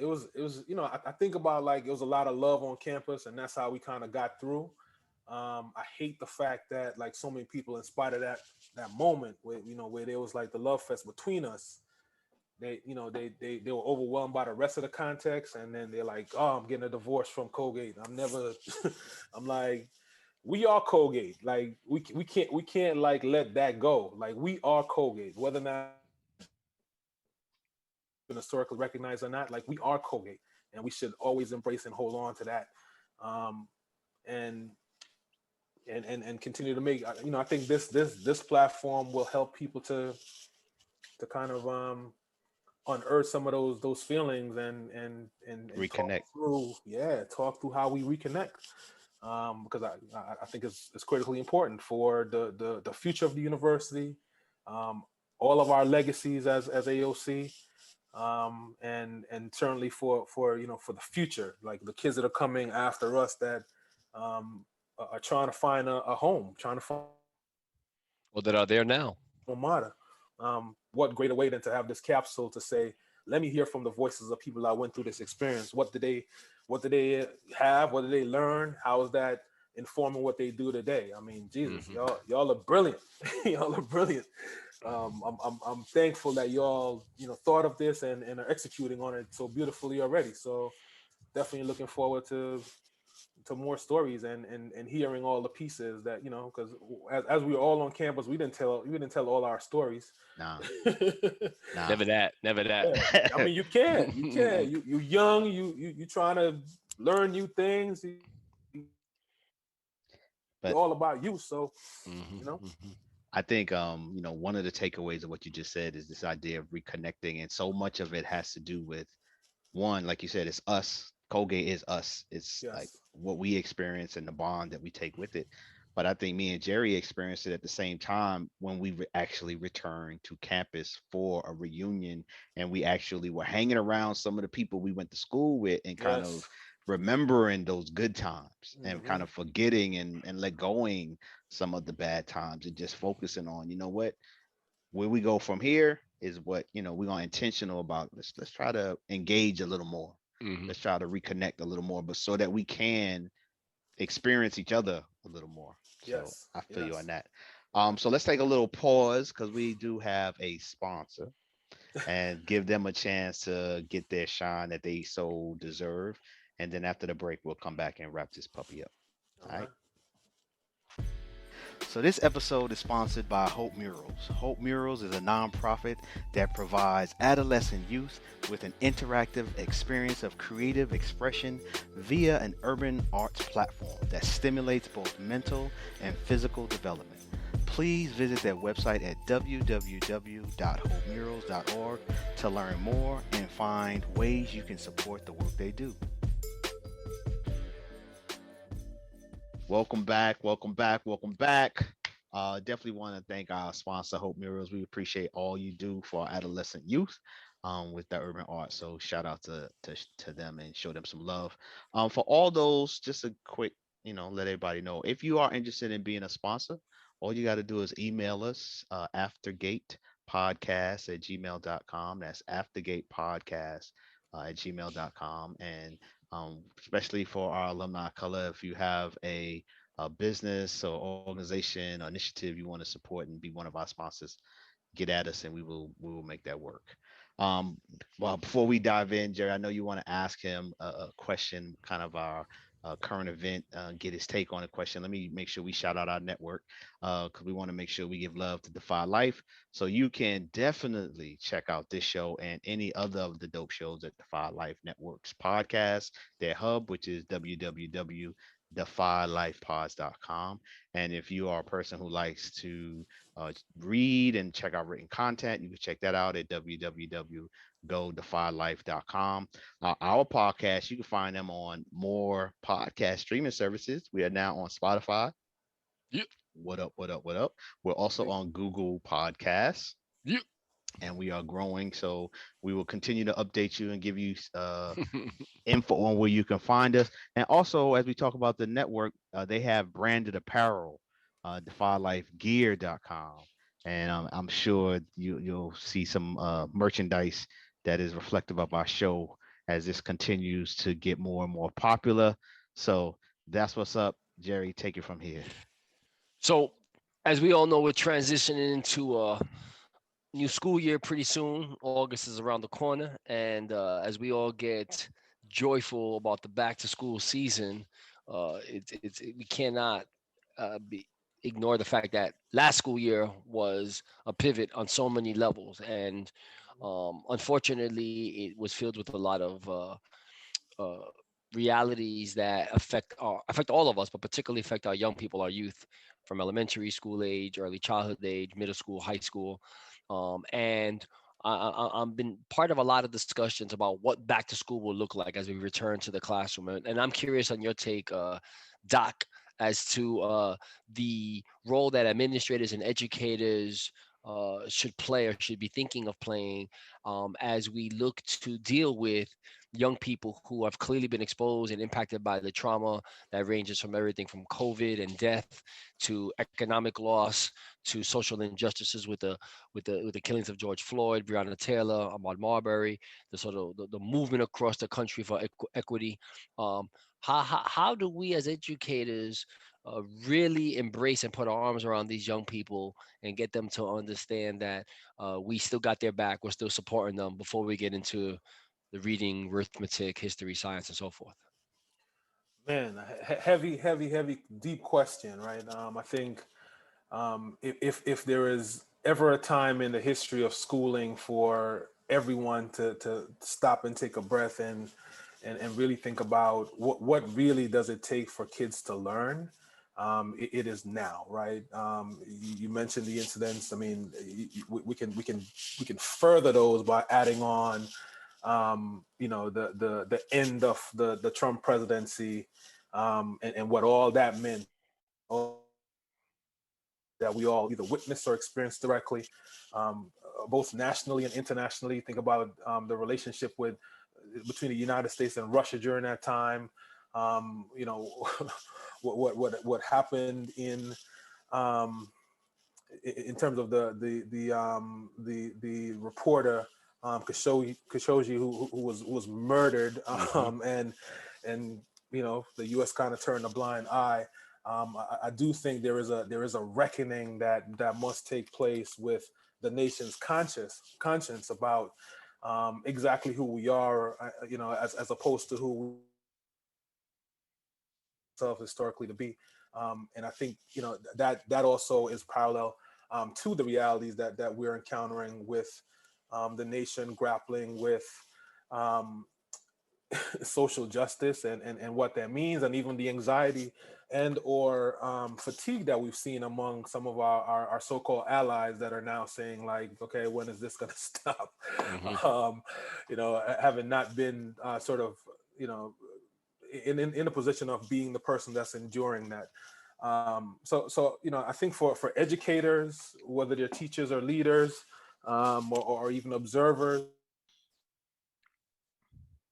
[SPEAKER 3] I think about like it was a lot of love on campus, and that's how we kind of got through. I hate the fact that like so many people, in spite of that moment where there was like the love fest between us, they were overwhelmed by the rest of the context, and then they're like, oh, I'm getting a divorce from Colgate. I'm never. I'm like, we are Colgate. Like we can't like let that go. Like we are Colgate, whether or not been historically recognized or not. Like we are Colgate, and we should always embrace and hold on to that, um, and and continue to make. I think this platform will help people to kind of unearth some of those feelings and talk
[SPEAKER 5] Reconnect.
[SPEAKER 3] through, talk through how we reconnect, because I think it's critically important for the future of the university, um, all of our legacies as AOC, and certainly for the future, like the kids that are coming after us that um, are trying to find a home, trying to find
[SPEAKER 4] Well, that are there now.
[SPEAKER 3] alma mater. What greater way than to have this capsule to say, let me hear from the voices of people that went through this experience. What did they have? What did they learn? How is that informing what they do today? I mean, Jesus,
[SPEAKER 4] Hmm.
[SPEAKER 3] y'all are brilliant. Y'all are brilliant. I'm thankful that y'all thought of this and are executing on it so beautifully already. So definitely looking forward to more stories and hearing all the pieces that because as we were all on campus, we didn't tell all our stories.
[SPEAKER 5] Nah,
[SPEAKER 3] Yeah,
[SPEAKER 5] nah.
[SPEAKER 4] Never that. Never that.
[SPEAKER 3] I mean you can you young, you trying to learn new things. It's
[SPEAKER 5] But
[SPEAKER 3] all about you, so
[SPEAKER 4] Hmm.
[SPEAKER 3] you know
[SPEAKER 4] Hmm.
[SPEAKER 5] I think one of the takeaways of what you just said is this idea of reconnecting, and so much of it has to do with one, like you said, it's us. Colgate is us. It's like
[SPEAKER 3] yes,
[SPEAKER 5] what we experience and the bond that we take with it. But I think me and Jerry experienced it at the same time when we actually returned to campus for a reunion, and we actually were hanging around some of the people we went to school with and kind of
[SPEAKER 3] yes.
[SPEAKER 5] remembering those good times and kind
[SPEAKER 3] Hmm.
[SPEAKER 5] of forgetting and let going some of the bad times and just focusing on, what, where we go from here is what we're gonna intentional about. Let's try to engage a little more.
[SPEAKER 4] Hmm.
[SPEAKER 5] Let's try to reconnect a little more, but so that we can experience each other a little more. So
[SPEAKER 3] Yes,
[SPEAKER 5] I feel you on
[SPEAKER 3] yes.
[SPEAKER 5] that. So let's take a little pause because we do have a sponsor and give them a chance to get their shine that they so deserve. And then after the break, we'll come back and wrap this puppy up.
[SPEAKER 3] All
[SPEAKER 5] All right.
[SPEAKER 3] right.
[SPEAKER 2] So, this episode is sponsored by Hope Murals. Hope Murals is a nonprofit that provides adolescent youth with an interactive experience of creative expression via an urban arts platform that stimulates both mental and physical development. Please visit their website at www.hopemurals.org to learn more and find ways you can support the work they do.
[SPEAKER 5] Welcome back. Welcome back. Welcome back. Definitely want to thank our sponsor, Hope Murals. We appreciate all you do for our adolescent youth with the urban art. So shout out to them and show them some love. For all those, just a quick, let everybody know if you are interested in being a sponsor, all you got to do is email us aftergatepodcast@gmail.com. That's aftergatepodcast at gmail.com. And especially for our alumni of color, if you have a business or organization or initiative you want to support and be one of our sponsors, get at us and we will make that work. Well, before we dive in, Jerry, I know you want to ask him a question, kind of our current event, get his take on a question. Let me make sure we shout out our network because we want to make sure we give love to Defy Life. So you can definitely check out this show and any other of the dope shows at Defy Life Networks podcast, their hub, which is www defylifepods.com. And if you are a person who likes to read and check out written content, you can check that out at www.godefylife.com. Our podcast, you can find them on more podcast streaming services. We are now on Spotify.
[SPEAKER 4] Yep.
[SPEAKER 5] What up, what up, what up? We're also on Google Podcasts,
[SPEAKER 4] Yep.
[SPEAKER 5] and we are growing. So we will continue to update you and give you info on where you can find us. And also, as we talk about the network, they have branded apparel, defylifegear.com. And I'm sure you'll see some merchandise that is reflective of our show as this continues to get more and more popular. So that's what's up. Jerry, take it from here.
[SPEAKER 4] So, as we all know, we're transitioning into a new school year pretty soon. August is around the corner, and as we all get joyful about the back to school season, we cannot ignore the fact that last school year was a pivot on so many levels, and unfortunately, it was filled with a lot of uh, realities that affect all of us, but particularly affect our young people, our youth, from elementary school age, early childhood age, middle school, high school, and I've been part of a lot of discussions about what back to school will look like as we return to the classroom, and I'm curious on your take, Doc, as to the role that administrators and educators should play or should be thinking of playing as we look to deal with young people who have clearly been exposed and impacted by the trauma that ranges from everything from COVID and death to economic loss to social injustices with the killings of George Floyd, Breonna Taylor, Ahmaud Marbury, the sort of the movement across the country for equity. Um, how do we as educators really embrace and put our arms around these young people and get them to understand that we still got their back, we're still supporting them before we get into the reading, arithmetic, history, science, and so forth?
[SPEAKER 3] Man, heavy, heavy, heavy, deep question, right? I think if there is ever a time in the history of schooling for everyone to stop and take a breath and really think about what really does it take for kids to learn, it is now, right? You mentioned the incidents. I mean, we can further those by adding on, the end of the Trump presidency, and what all that meant. All that we all either witnessed or experienced directly, both nationally and internationally. Think about the relationship between the United States and Russia during that time. You know, what happened um, in terms of the reporter, Khashoggi, who was murdered,
[SPEAKER 4] Hmm.
[SPEAKER 3] and the U.S. kind of turned a blind eye. I do think there is a reckoning that must take place with the nation's conscience about exactly who we are, as opposed to who we ourselves historically to be. And I think that also is parallel to the realities that we're encountering with the nation grappling with um, social justice and what that means, and even the anxiety and or fatigue that we've seen among some of our so-called allies that are now saying, like, okay, when is this going to stop?
[SPEAKER 4] Hmm.
[SPEAKER 3] um, having not been sort of you know in a position of being the person that's enduring that. So I think for educators, whether they're teachers or leaders, or even observers,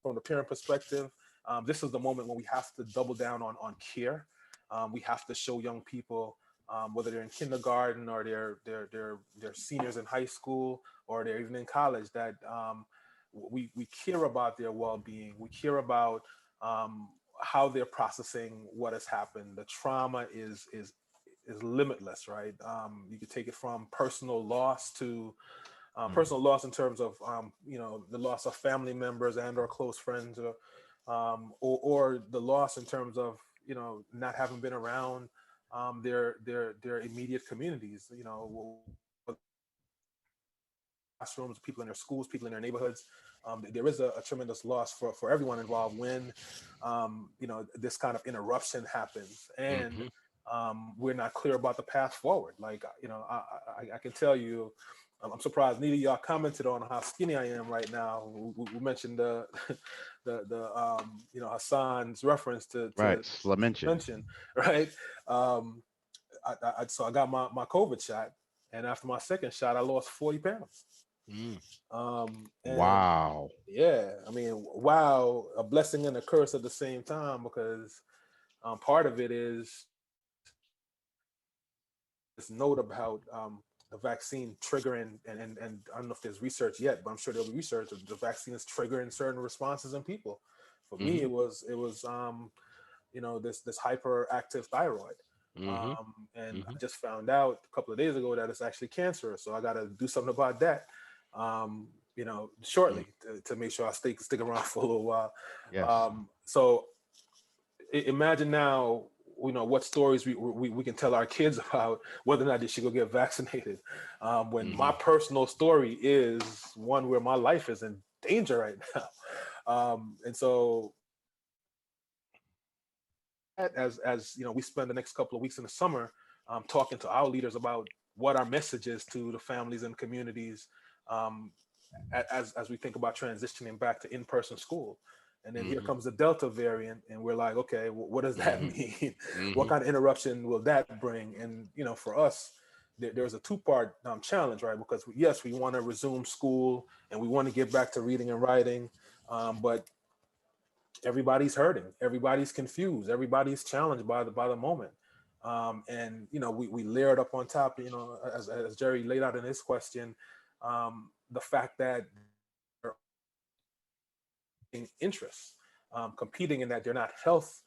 [SPEAKER 3] from the parent perspective, this is the moment when we have to double down on care. We have to show young people, whether they're in kindergarten or they're seniors in high school or they're even in college, that we care about their well-being. We care about how they're processing what has happened. The trauma is limitless, right? You could take it from personal loss in terms of the loss of family members and or close friends, or the loss in terms of not having been around their immediate communities. classrooms, people in their schools, people in their neighborhoods. There is a tremendous loss for everyone involved when this kind of interruption happens, and
[SPEAKER 4] Mm-hmm.
[SPEAKER 3] we're not clear about the path forward. Like I can tell you, I'm surprised neither of y'all commented on how skinny I am right now. We mentioned the Hassan's reference to
[SPEAKER 5] Right. Lamention.
[SPEAKER 3] mention, right? Um, so I got my COVID shot, and after my second shot, I lost 40 pounds.
[SPEAKER 4] Mm.
[SPEAKER 3] And
[SPEAKER 5] Wow.
[SPEAKER 3] yeah, I mean, wow, a blessing and a curse at the same time, because part of it is this note about the vaccine triggering, and I don't know if there's research yet, but I'm sure there'll be research of the vaccine is triggering certain responses in people. For me,
[SPEAKER 4] Mm-hmm.
[SPEAKER 3] it was this hyperactive thyroid.
[SPEAKER 4] Mm-hmm.
[SPEAKER 3] And
[SPEAKER 4] Mm-hmm.
[SPEAKER 3] I just found out a couple of days ago that it's actually cancerous. So I got to do something about that,
[SPEAKER 4] Mm.
[SPEAKER 3] shortly to make sure I stick around for a little while.
[SPEAKER 5] Yes.
[SPEAKER 3] So imagine now, what stories we can tell our kids about whether or not they should go get vaccinated. When
[SPEAKER 4] Mm-hmm.
[SPEAKER 3] my personal story is one where my life is in danger right now. And so we spend the next couple of weeks in the summer talking to our leaders about what our message is to the families and communities, um, as we think about transitioning back to in-person school. And then here
[SPEAKER 4] Mm-hmm.
[SPEAKER 3] comes the Delta variant, and we're like, okay, what does that
[SPEAKER 4] Mm-hmm.
[SPEAKER 3] mean? What
[SPEAKER 4] Mm-hmm.
[SPEAKER 3] kind of interruption will that bring? And for us, there's a two-part challenge, right? Because yes, we want to resume school and we want to get back to reading and writing, but everybody's hurting, everybody's confused, everybody's challenged by the moment. And we layered up on top, as Jerry laid out in his question, the fact that interests competing, in that they're not health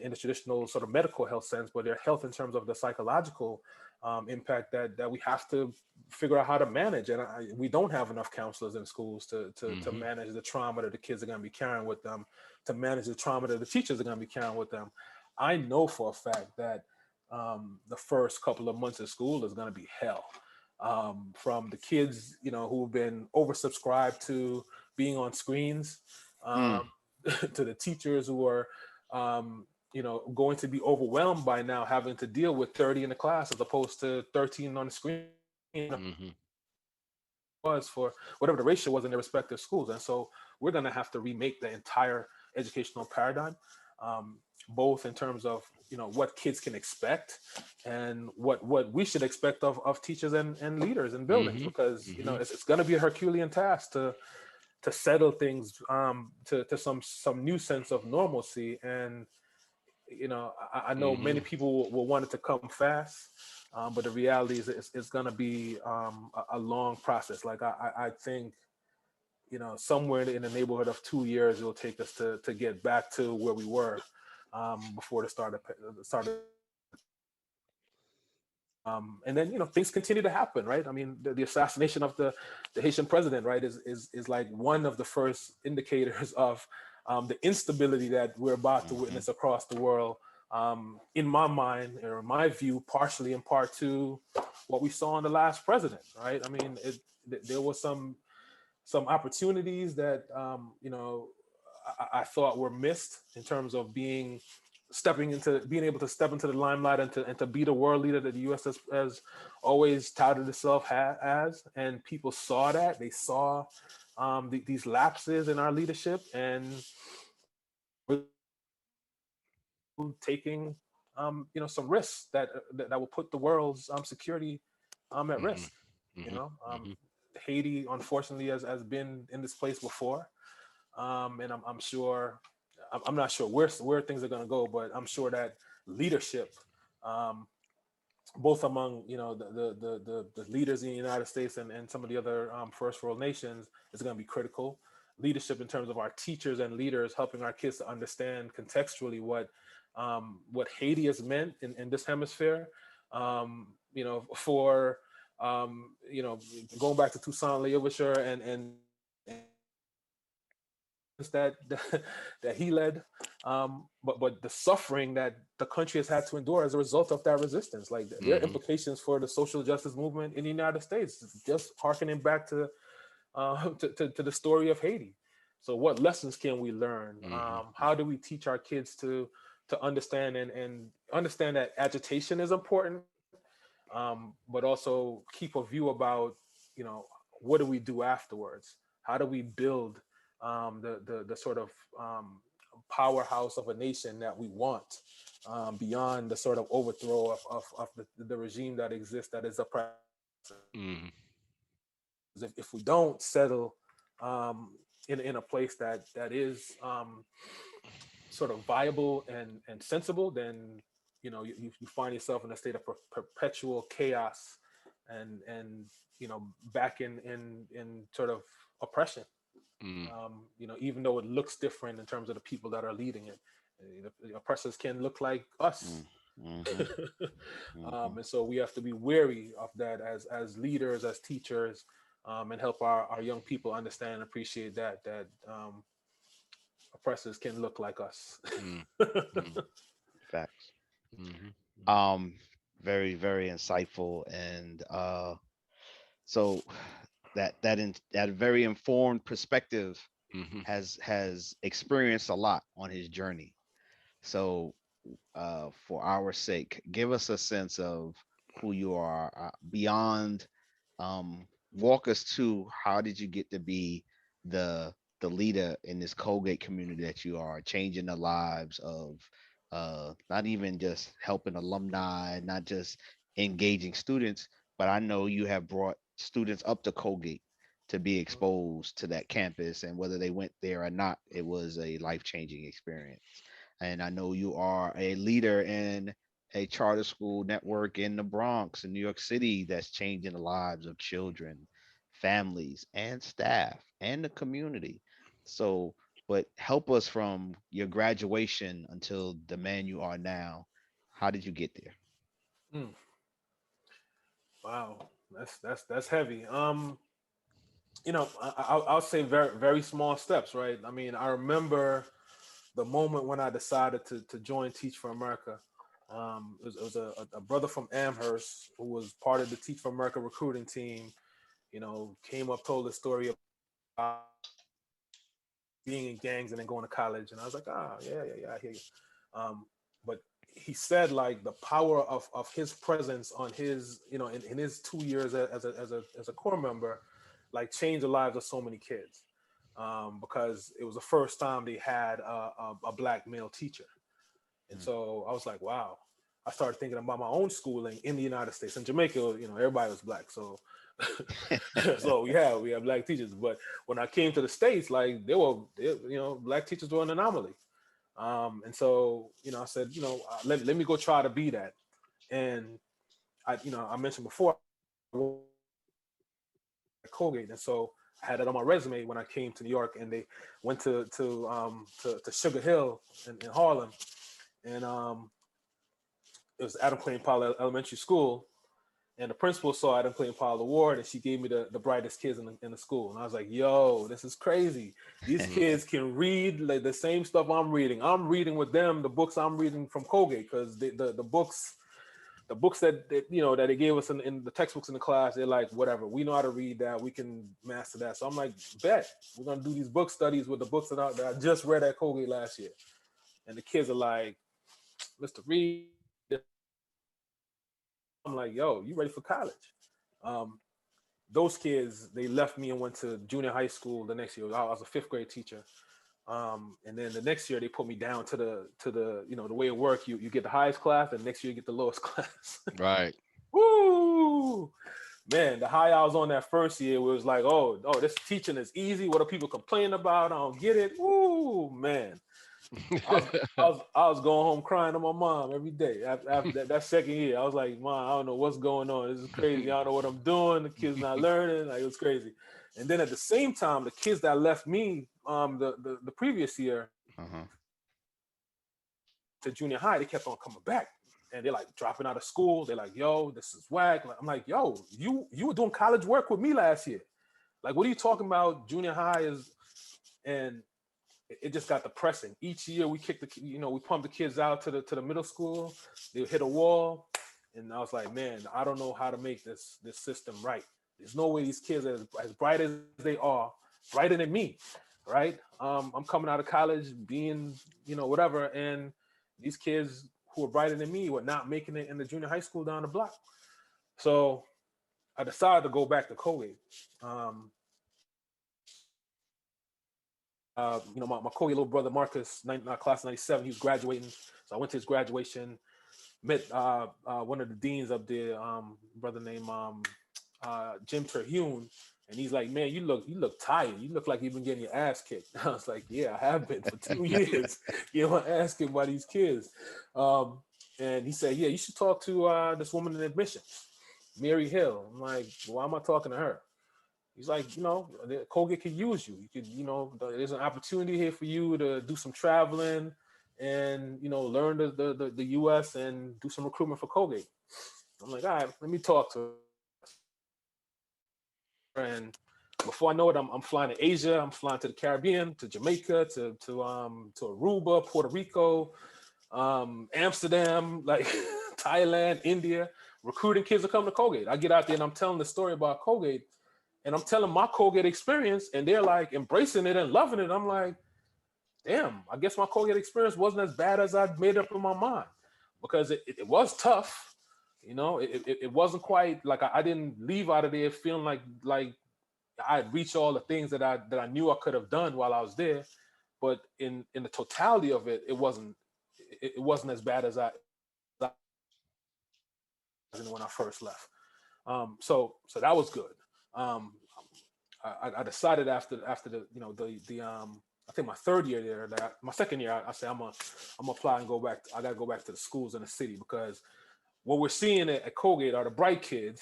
[SPEAKER 3] in the traditional sort of medical health sense, but they're health in terms of the psychological impact that we have to figure out how to manage. And we don't have enough counselors in schools to
[SPEAKER 4] Mm-hmm.
[SPEAKER 3] manage the trauma that the kids are going to be carrying with them, to manage the trauma that the teachers are going to be carrying with them. I know for a fact that the first couple of months of school is going to be hell. From the kids, who've been oversubscribed to being on screens,
[SPEAKER 5] Mm.
[SPEAKER 3] um, to the teachers who are, going to be overwhelmed by now having to deal with 30 in the class as opposed to 13 on the screen
[SPEAKER 4] Mm-hmm.
[SPEAKER 3] was for whatever the ratio was in their respective schools. And so we're going to have to remake the entire educational paradigm, um, both in terms of what kids can expect and what we should expect of teachers and leaders in buildings,
[SPEAKER 4] Mm-hmm.
[SPEAKER 3] because
[SPEAKER 4] Mm-hmm.
[SPEAKER 3] it's going to be a Herculean task to settle things to some new sense of normalcy. And I know many
[SPEAKER 4] Mm-hmm.
[SPEAKER 3] people will want it to come fast, but the reality is it's going to be a long process. Like I think somewhere in the neighborhood of 2 years it will take us to get back to where we were before the start of and then things continue to happen, right? I mean, the assassination of the Haitian president, right, is like one of the first indicators of the instability that we're about to
[SPEAKER 4] Mm-hmm.
[SPEAKER 3] witness across the world. In my mind, or in my view, partially in part to what we saw in the last president, right? I mean, there was some opportunities that I thought were missed in terms of being able to step into the limelight and to be the world leader that the U.S. has always touted itself as. And people saw that. They saw these lapses in our leadership, and taking some risks that will put the world's security at
[SPEAKER 4] Mm-hmm.
[SPEAKER 3] risk. You
[SPEAKER 4] Mm-hmm.
[SPEAKER 3] know,
[SPEAKER 4] Mm-hmm.
[SPEAKER 3] Haiti unfortunately has been in this place before, and I'm sure I'm not sure where things are going to go, but I'm sure that leadership, um, both among the leaders in the United States and some of the other first world nations, is going to be critical. Leadership in terms of our teachers and leaders helping our kids to understand contextually what Haiti has meant in this hemisphere. For going back to Toussaint Louverture and that that he led, but the suffering that the country has had to endure as a result of that resistance. Like there are implications for the social justice movement in the United States. Just harkening back to the story of Haiti. So, what lessons can we learn? How do we teach our kids to understand and understand that agitation is important, but also keep a view about, you know, what do we do afterwards? How do we build the sort of powerhouse of a nation that we want, beyond the sort of overthrow of the regime that exists, that is oppressive. If we don't settle in a place that is sort of viable and sensible, then you find yourself in a state of perpetual chaos and back in sort of oppression. Even though it looks different in terms of the people that are leading it, the oppressors can look like us. And so we have to be wary of that as leaders, as teachers, and help our young people understand and appreciate that oppressors can look like us.
[SPEAKER 5] Facts. Very, very insightful, and so that very informed perspective has experienced a lot on his journey. So, for our sake, give us a sense of who you are, beyond. Walk us to how did you get to be the leader in this Colgate community that you are, changing the lives of, not even just helping alumni, not just engaging students, but I know you have brought students up to Colgate to be exposed to that campus, and whether they went there or not, it was a life-changing experience. And I know you are a leader in a charter school network in the Bronx in New York City that's changing the lives of children, families, and staff and the community. So, but help us from your graduation until the man you are now. How did you get there?
[SPEAKER 3] Mm, wow, that's heavy. I'll say very very small steps, right? I mean, I remember the moment when I decided to join Teach for America. It was a brother from Amherst who was part of the Teach for America recruiting team. Came up, told the story about being in gangs and then going to college, and I was like, yeah, I hear you. But he said, like, the power of his presence on his, in his 2 years as a core member, like, changed the lives of so many kids, because it was the first time they had a black male teacher. And so I was like, wow. I started thinking about my own schooling in the United States. In Jamaica, everybody was black. So so yeah, we have black teachers. But when I came to the States, like, black teachers were an anomaly. And so, I said, let me go try to be that. And I mentioned before, Colgate. And so I had it on my resume when I came to New York, and they went to Sugar Hill in Harlem. And it was Adam Clayton Powell Elementary School, and the principal saw Adam Clayton Powell Award, and she gave me the brightest kids in the school. And I was like, yo, this is crazy. These kids can read like the same stuff I'm reading. I'm reading with them the books I'm reading from Colgate, because the books that they gave us in the textbooks in the class, they're like, whatever, we know how to read that, we can master that. So I'm like, bet, we're gonna do these book studies with the books that I just read at Colgate last year. And the kids are like, Mr. Reid. I'm like, yo, you ready for college? Those kids, they left me and went to junior high school the next year. I was a fifth grade teacher. And then the next year they put me down to the the way it worked. You get the highest class, and next year you get the lowest class.
[SPEAKER 4] Right.
[SPEAKER 3] Woo! Man, the high I was on that first year was like, oh, this teaching is easy. What are people complaining about? I don't get it. Woo, man. I was going home crying to my mom every day after that second year. I was like, Mom, I don't know what's going on. This is crazy. I don't know what I'm doing. The kids not learning. Like, it was crazy. And then at the same time, the kids that left me the previous year to junior high, they kept on coming back. And they're like dropping out of school. They're like, yo, this is whack. I'm like, yo, you were doing college work with me last year. Like, what are you talking about? Junior high is, and it just got depressing. Each year we we pumped the kids out to the middle school. They hit a wall, and I was like, man, I don't know how to make this system right. There's no way these kids are as bright as they are, brighter than me, right? I'm coming out of college, being whatever, and these kids who are brighter than me were not making it in the junior high school down the block. So I decided to go back to Colgate. My Colgate little brother Marcus, class 97, he was graduating. So I went to his graduation, met one of the deans up there, brother named Jim Terhune, and he's like, man, you look tired. You look like you've been getting your ass kicked. I was like, yeah, I have been for 2 years. My ass kicked by these kids. And he said, yeah, you should talk to this woman in admissions, Mary Hill. I'm like, why am I talking to her? He's like, Colgate could use you. You could, there's an opportunity here for you to do some traveling and, learn the U.S. and do some recruitment for Colgate. I'm like, all right, let me talk to her. And before I know it, I'm flying to Asia. I'm flying to the Caribbean, to Jamaica, to Aruba, Puerto Rico, Amsterdam, like Thailand, India, recruiting kids to come to Colgate. I get out there and I'm telling the story about Colgate. And I'm telling my Colgate experience, and they're like embracing it and loving it. I'm like, damn, I guess my Colgate experience wasn't as bad as I'd made up in my mind, because it was tough. It wasn't quite like I didn't leave out of there feeling like I had reached all the things that I knew I could have done while I was there. But in the totality of it, it wasn't as bad as I when I first left. So that was good. I decided after the I think my third year there, my second year, I said I'm apply and go back. I gotta go back to the schools in the city, because what we're seeing at Colgate are the bright kids.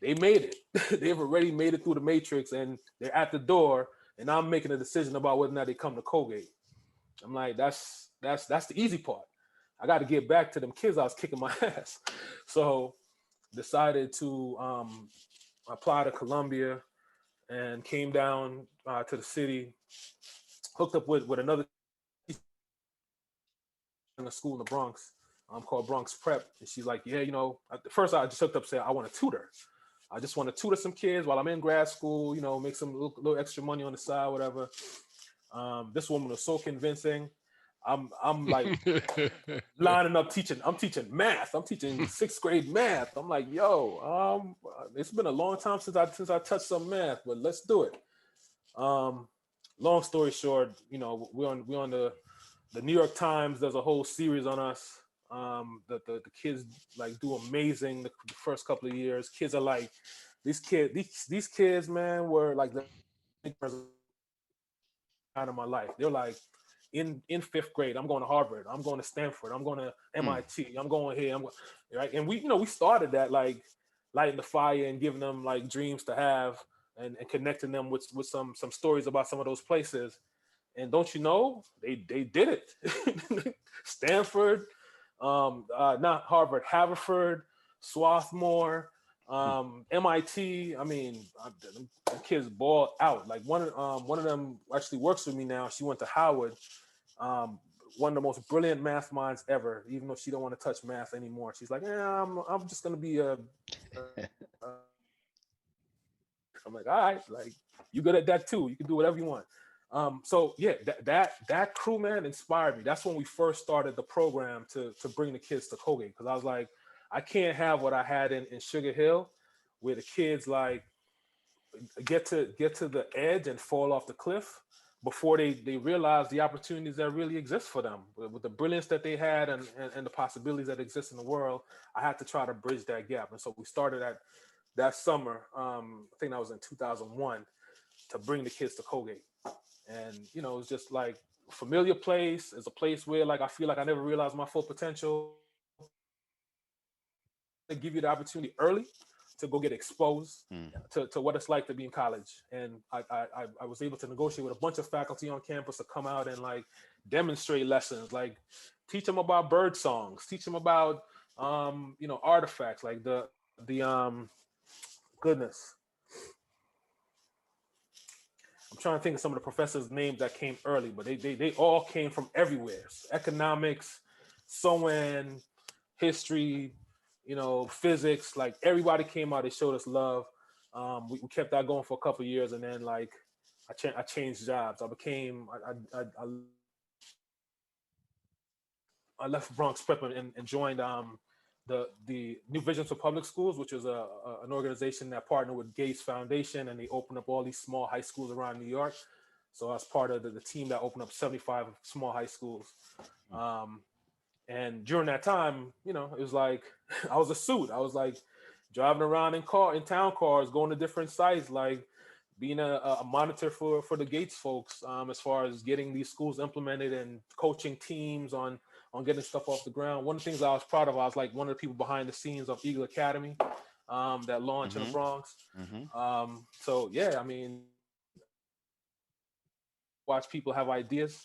[SPEAKER 3] They made it. They've already made it through the matrix, and they're at the door. And I'm making a decision about whether or not they come to Colgate. I'm like, that's the easy part. I got to get back to them kids I was kicking my ass. So decided to apply to Columbia and came down to the city, hooked up with another in a school in the Bronx called Bronx Prep. And she's like, yeah, at first I just hooked up, said, I want to tutor. I just want to tutor some kids while I'm in grad school, make some little extra money on the side, whatever. This woman was so convincing. I'm like lining up teaching. I'm teaching math. I'm teaching 6th grade math. I'm like, yo, it's been a long time since I touched some math, but let's do it. Long story short, we're on the New York Times. There's a whole series on us. The kids like do amazing the first couple of years. Kids are like these kids, man, were like the out of my life. They're like in 5th grade, I'm going to Harvard, I'm going to Stanford, I'm going to MIT, I'm going here, right. And we started that like lighting the fire and giving them like dreams to have and connecting them with some stories about some of those places. And don't you know, they did it. Stanford, not Harvard, Haverford, Swarthmore, MIT. I mean, the kids ball out. Like one of them actually works with me now. She went to Howard. One of the most brilliant math minds ever. Even though she don't want to touch math anymore, she's like, yeah, I'm just gonna be a I'm like, all right, like you good at that too. You can do whatever you want. So yeah, that crew, man, inspired me. That's when we first started the program to bring the kids to Colgate, because I was like, I can't have what I had in Sugar Hill, where the kids like get to the edge and fall off the cliff before they realize the opportunities that really exist for them. With the brilliance that they had and the possibilities that exist in the world, I had to try to bridge that gap. And so we started that summer, I think that was in 2001, to bring the kids to Colgate. And, it was just like a familiar place. It's a place where like I feel like I never realized my full potential. They give you the opportunity early to go get exposed to what it's like to be in college. And I was able to negotiate with a bunch of faculty on campus to come out and like demonstrate lessons, like teach them about bird songs, teach them about artifacts, like the goodness. I'm trying to think of some of the professors' names that came early, but they all came from everywhere. Economics, sewing, history, physics. Like everybody came out. They showed us love. We kept that going for a couple of years, and then like I changed jobs. I left Bronx Prep and joined the New Visions for Public Schools, which is an organization that partnered with Gates Foundation, and they opened up all these small high schools around New York. So I was part of the team that opened up 75 small high schools. And during that time, it was like I was a suit. I was like driving around in town cars, going to different sites, like being a monitor for the Gates folks, as far as getting these schools implemented and coaching teams on getting stuff off the ground. One of the things I was proud of, I was like one of the people behind the scenes of Eagle Academy, that launched in the Bronx. So yeah, I mean, watch people have ideas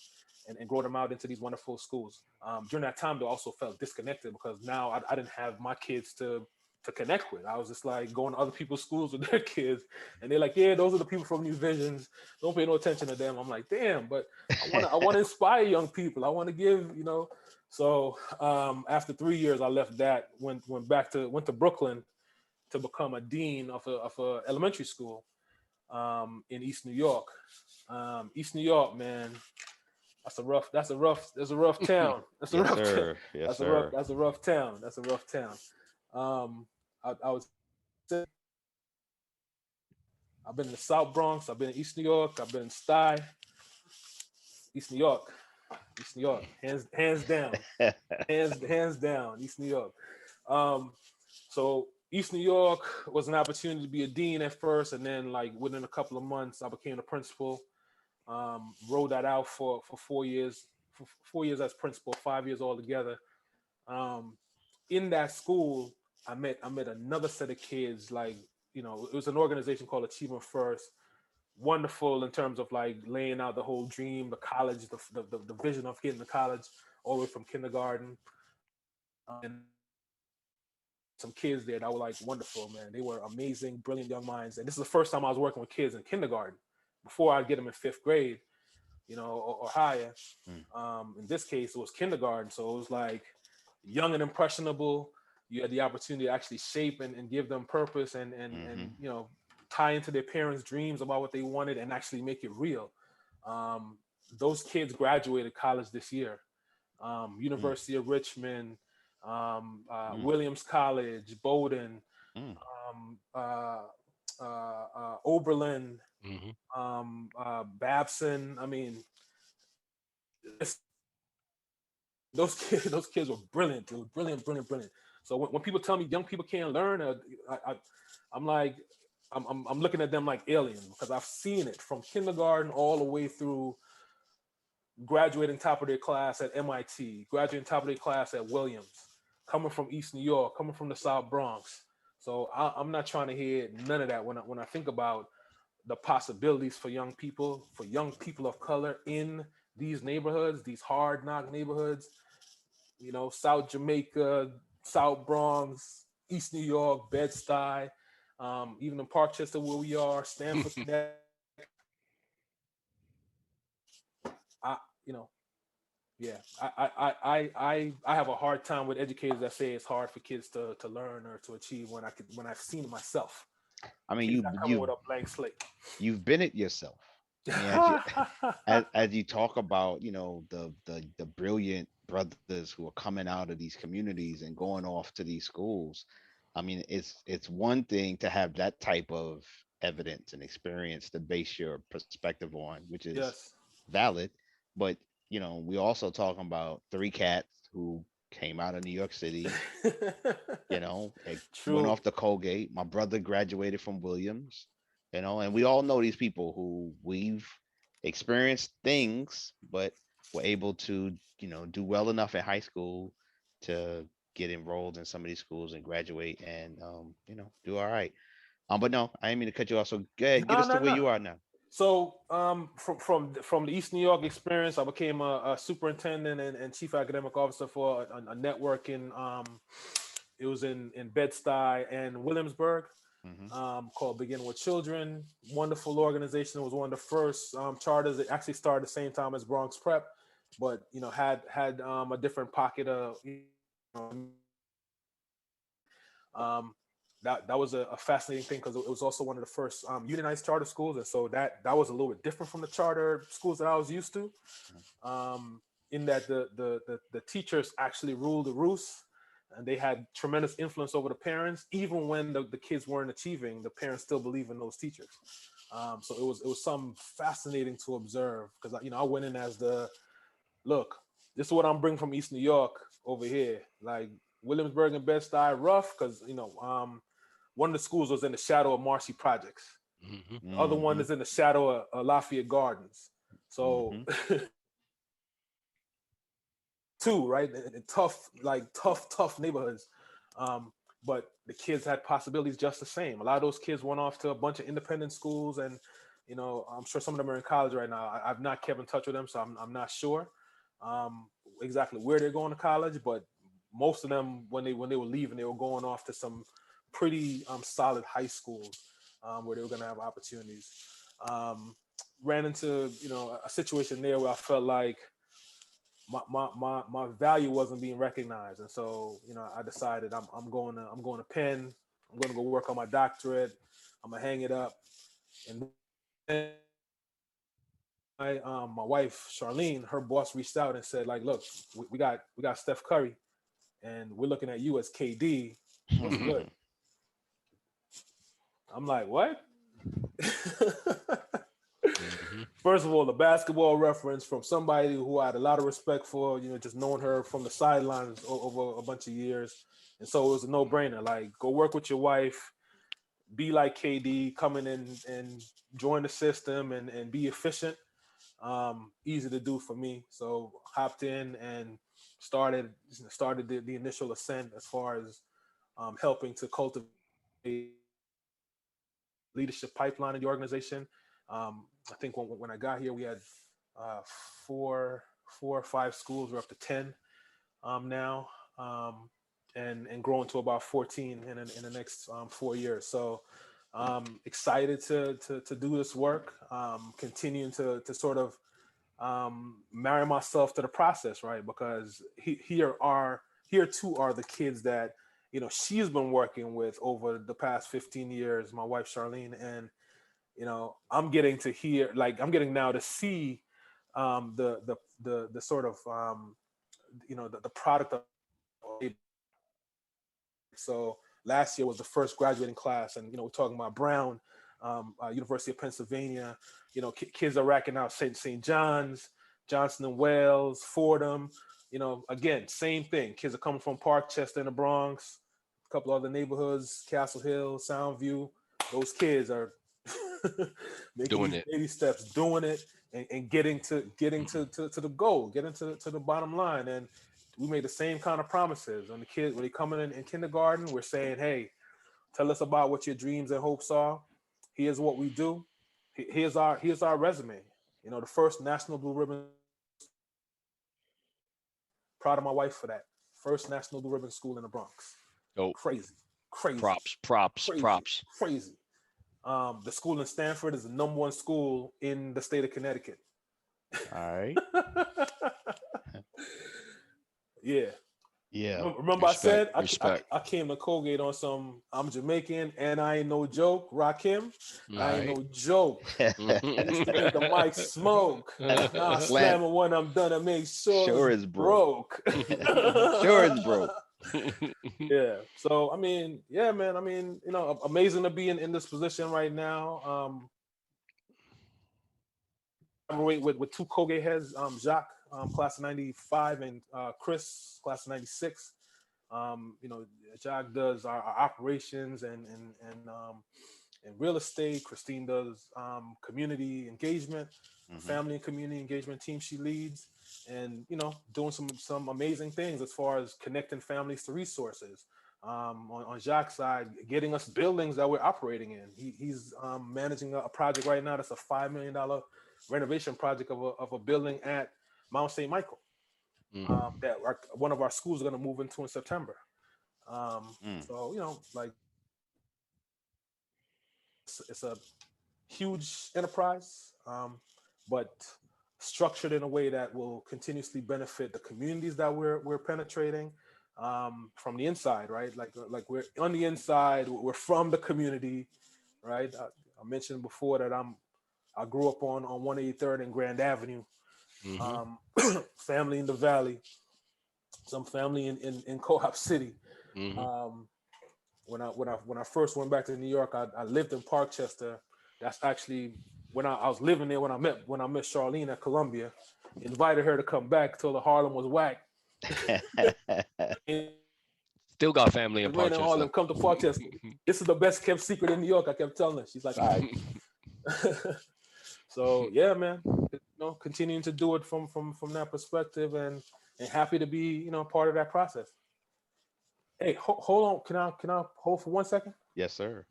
[SPEAKER 3] and grow them out into these wonderful schools. During that time, they also felt disconnected because now I didn't have my kids to connect with. I was just like going to other people's schools with their kids, and they're like, "Yeah, those are the people from New Visions. Don't pay no attention to them." I'm like, "Damn!" But I want to inspire young people. I want to give, So after 3 years, I left that. Went to Brooklyn to become a dean of a elementary school in East New York. East New York, man. That's a rough town. That's a
[SPEAKER 5] Yes,
[SPEAKER 3] rough
[SPEAKER 5] sir.
[SPEAKER 3] town.
[SPEAKER 5] Yes, sir.
[SPEAKER 3] That's a rough town. That's a rough town. I would say I've been in the South Bronx. I've been in East New York. I've been in Stye. East New York. East New York. Hands down. Hands down. East New York. So East New York was an opportunity to be a dean at first, and then like within a couple of months, I became a principal. Rolled that out for 4 years. For 4 years as principal, 5 years altogether. In that school, I met another set of kids. Like, it was an organization called Achievement First. Wonderful in terms of like laying out the whole dream, the college, the vision of getting to college, all the way from kindergarten. And some kids there that were like wonderful, man. They were amazing, brilliant young minds. And this is the first time I was working with kids in kindergarten. Before I'd get them in fifth grade, or higher. In this case, it was kindergarten. So it was like young and impressionable. You had the opportunity to actually shape and give them purpose and tie into their parents' dreams about what they wanted and actually make it real. Those kids graduated college this year. University of Richmond, Williams College, Bowdoin, Oberlin, Babson. I mean, those kids were brilliant. They were brilliant. So when people tell me young people can't learn, I'm like, I'm looking at them like aliens because I've seen it from kindergarten all the way through graduating top of their class at MIT, graduating top of their class at Williams, coming from East New York, coming from the South Bronx. So I'm not trying to hear none of that when I think about the possibilities for young people of color in these neighborhoods, these hard knock neighborhoods, South Jamaica, South Bronx, East New York, Bed-Stuy, even in Parkchester where we are, Stamford, Connecticut. I have a hard time with educators that say it's hard for kids to learn or to achieve when I've seen it myself.
[SPEAKER 5] I mean,
[SPEAKER 3] Kids not coming with a blank slate.
[SPEAKER 5] you've been it yourself. I mean, as you talk about, the brilliant brothers who are coming out of these communities and going off to these schools. I mean, it's one thing to have that type of evidence and experience to base your perspective on, which is
[SPEAKER 3] Yes.
[SPEAKER 5] valid. But we also talking about three cats who came out of New York City. They went
[SPEAKER 3] True.
[SPEAKER 5] off to Colgate. My brother graduated from Williams. And we all know these people who we've experienced things, but were able to, do well enough in high school to get enrolled in some of these schools and graduate and, do all right. But no, I didn't mean to cut you off. So go ahead, get us to where
[SPEAKER 3] No.
[SPEAKER 5] you are now.
[SPEAKER 3] So from the East New York experience, I became a superintendent and chief academic officer for a network in it was in Bed-Stuy and Williamsburg. called Begin with Children. Wonderful organization. It was one of the first charters that actually started at the same time as Bronx Prep, but had a different pocket of that was a fascinating thing because it was also one of the first unionized charter schools, and so that was a little bit different from the charter schools that I was used to. In that the teachers actually ruled the roost, and they had tremendous influence over the parents. Even when the kids weren't achieving, the parents still believe in those teachers. So it was something fascinating to observe because I went in as look, this is what I'm bringing from East New York over here, like Williamsburg and Bed-Stuy, rough because one of the schools was in the shadow of Marcy Projects.
[SPEAKER 4] Mm-hmm.
[SPEAKER 3] The other one is in the shadow of Lafayette Gardens. So two, right? And tough neighborhoods. But the kids had possibilities just the same. A lot of those kids went off to a bunch of independent schools, and I'm sure some of them are in college right now. I've not kept in touch with them, so I'm not sure exactly where they're going to college. But most of them, when they were leaving, they were going off to some pretty solid high schools where they were going to have opportunities. Ran into a situation there where I felt like my value wasn't being recognized, and so I decided I'm going to Penn. I'm going to go work on my doctorate. I'm gonna hang it up, and then my wife Charlene, her boss reached out and said like, look, we got Steph Curry, and we're looking at you as KD. What's good? I'm like, what? First of all, the basketball reference from somebody who I had a lot of respect for, just knowing her from the sidelines over a bunch of years. And so it was a no-brainer. Like, go work with your wife, be like KD, come in and join the system and be efficient. Easy to do for me. So hopped in and started the initial ascent as far as helping to cultivate leadership pipeline in the organization. I think when I got here, we had four or five schools. We're up to 10 now, and growing to about 14 in the next 4 years. So excited to do this work, continuing to sort of marry myself to the process, right? Because here too are the kids that she's been working with over the past 15 years, my wife Charlene, and I'm getting to hear, like I'm getting now to see the sort of the product of. So last year was the first graduating class, and we're talking about Brown, University of Pennsylvania. Kids are racking out St. John's, Johnson and Wales, Fordham. Again, same thing. Kids are coming from Parkchester in the Bronx, a couple other neighborhoods, Castle Hill, Soundview. Those kids are making
[SPEAKER 4] Doing
[SPEAKER 3] these
[SPEAKER 4] it.
[SPEAKER 3] baby steps, doing it, and getting to the goal, getting to the bottom line. And we made the same kind of promises. On the kids, when they come in kindergarten, we're saying, hey, tell us about what your dreams and hopes are. Here's what we do. Here's our resume. The first National Blue Ribbon. Proud of my wife for that. First National Blue Ribbon school in the Bronx.
[SPEAKER 4] Oh,
[SPEAKER 3] Crazy.
[SPEAKER 4] props.
[SPEAKER 3] Crazy. The school in Stanford is the #1 school in the state of Connecticut.
[SPEAKER 5] All right.
[SPEAKER 3] Yeah.
[SPEAKER 5] Yeah.
[SPEAKER 3] Remember
[SPEAKER 4] Respect.
[SPEAKER 3] I said I came to Colgate on some I'm Jamaican and I ain't no joke, Rakim. I ain't no joke. I used to make the mic smoke. Now I slam it when I'm done and make sure it's broke.
[SPEAKER 5] Sure it's broke.
[SPEAKER 3] Yeah. So I mean, yeah, man. I mean, amazing to be in this position right now. With two Colgate heads, Jacques, class of '95, and Chris, class of '96. Jacques does our operations and real estate. Christine does community engagement, family and community engagement team she leads, and doing some amazing things as far as connecting families to resources. On Jacques' side, getting us buildings that we're operating in. He's managing a project right now that's a $5 million renovation project of a building at Mount St. Michael that one of our schools are going to move into in September. So like it's a huge enterprise, but structured in a way that will continuously benefit the communities that we're penetrating, from the inside, right? Like we're on the inside, we're from the community, right? I mentioned before that I grew up on 183rd and Grand Avenue.
[SPEAKER 4] Mm-hmm.
[SPEAKER 3] Family in the Valley, some family in Co-op City.
[SPEAKER 4] Mm-hmm.
[SPEAKER 3] When I first went back to New York, I lived in Parkchester. That's actually when I was living there when I met Charlene at Columbia. Invited her to come back, told her Harlem was whack. And
[SPEAKER 4] Still got family in
[SPEAKER 3] when in
[SPEAKER 4] Parkchester.
[SPEAKER 3] Harlem, come to Parkchester. This is the best kept secret in New York. I kept telling her. She's like, all right. So yeah, man. Continuing to do it from that perspective, and happy to be part of that process. Hey, hold on. Can I hold for 1 second?
[SPEAKER 5] Yes, sir.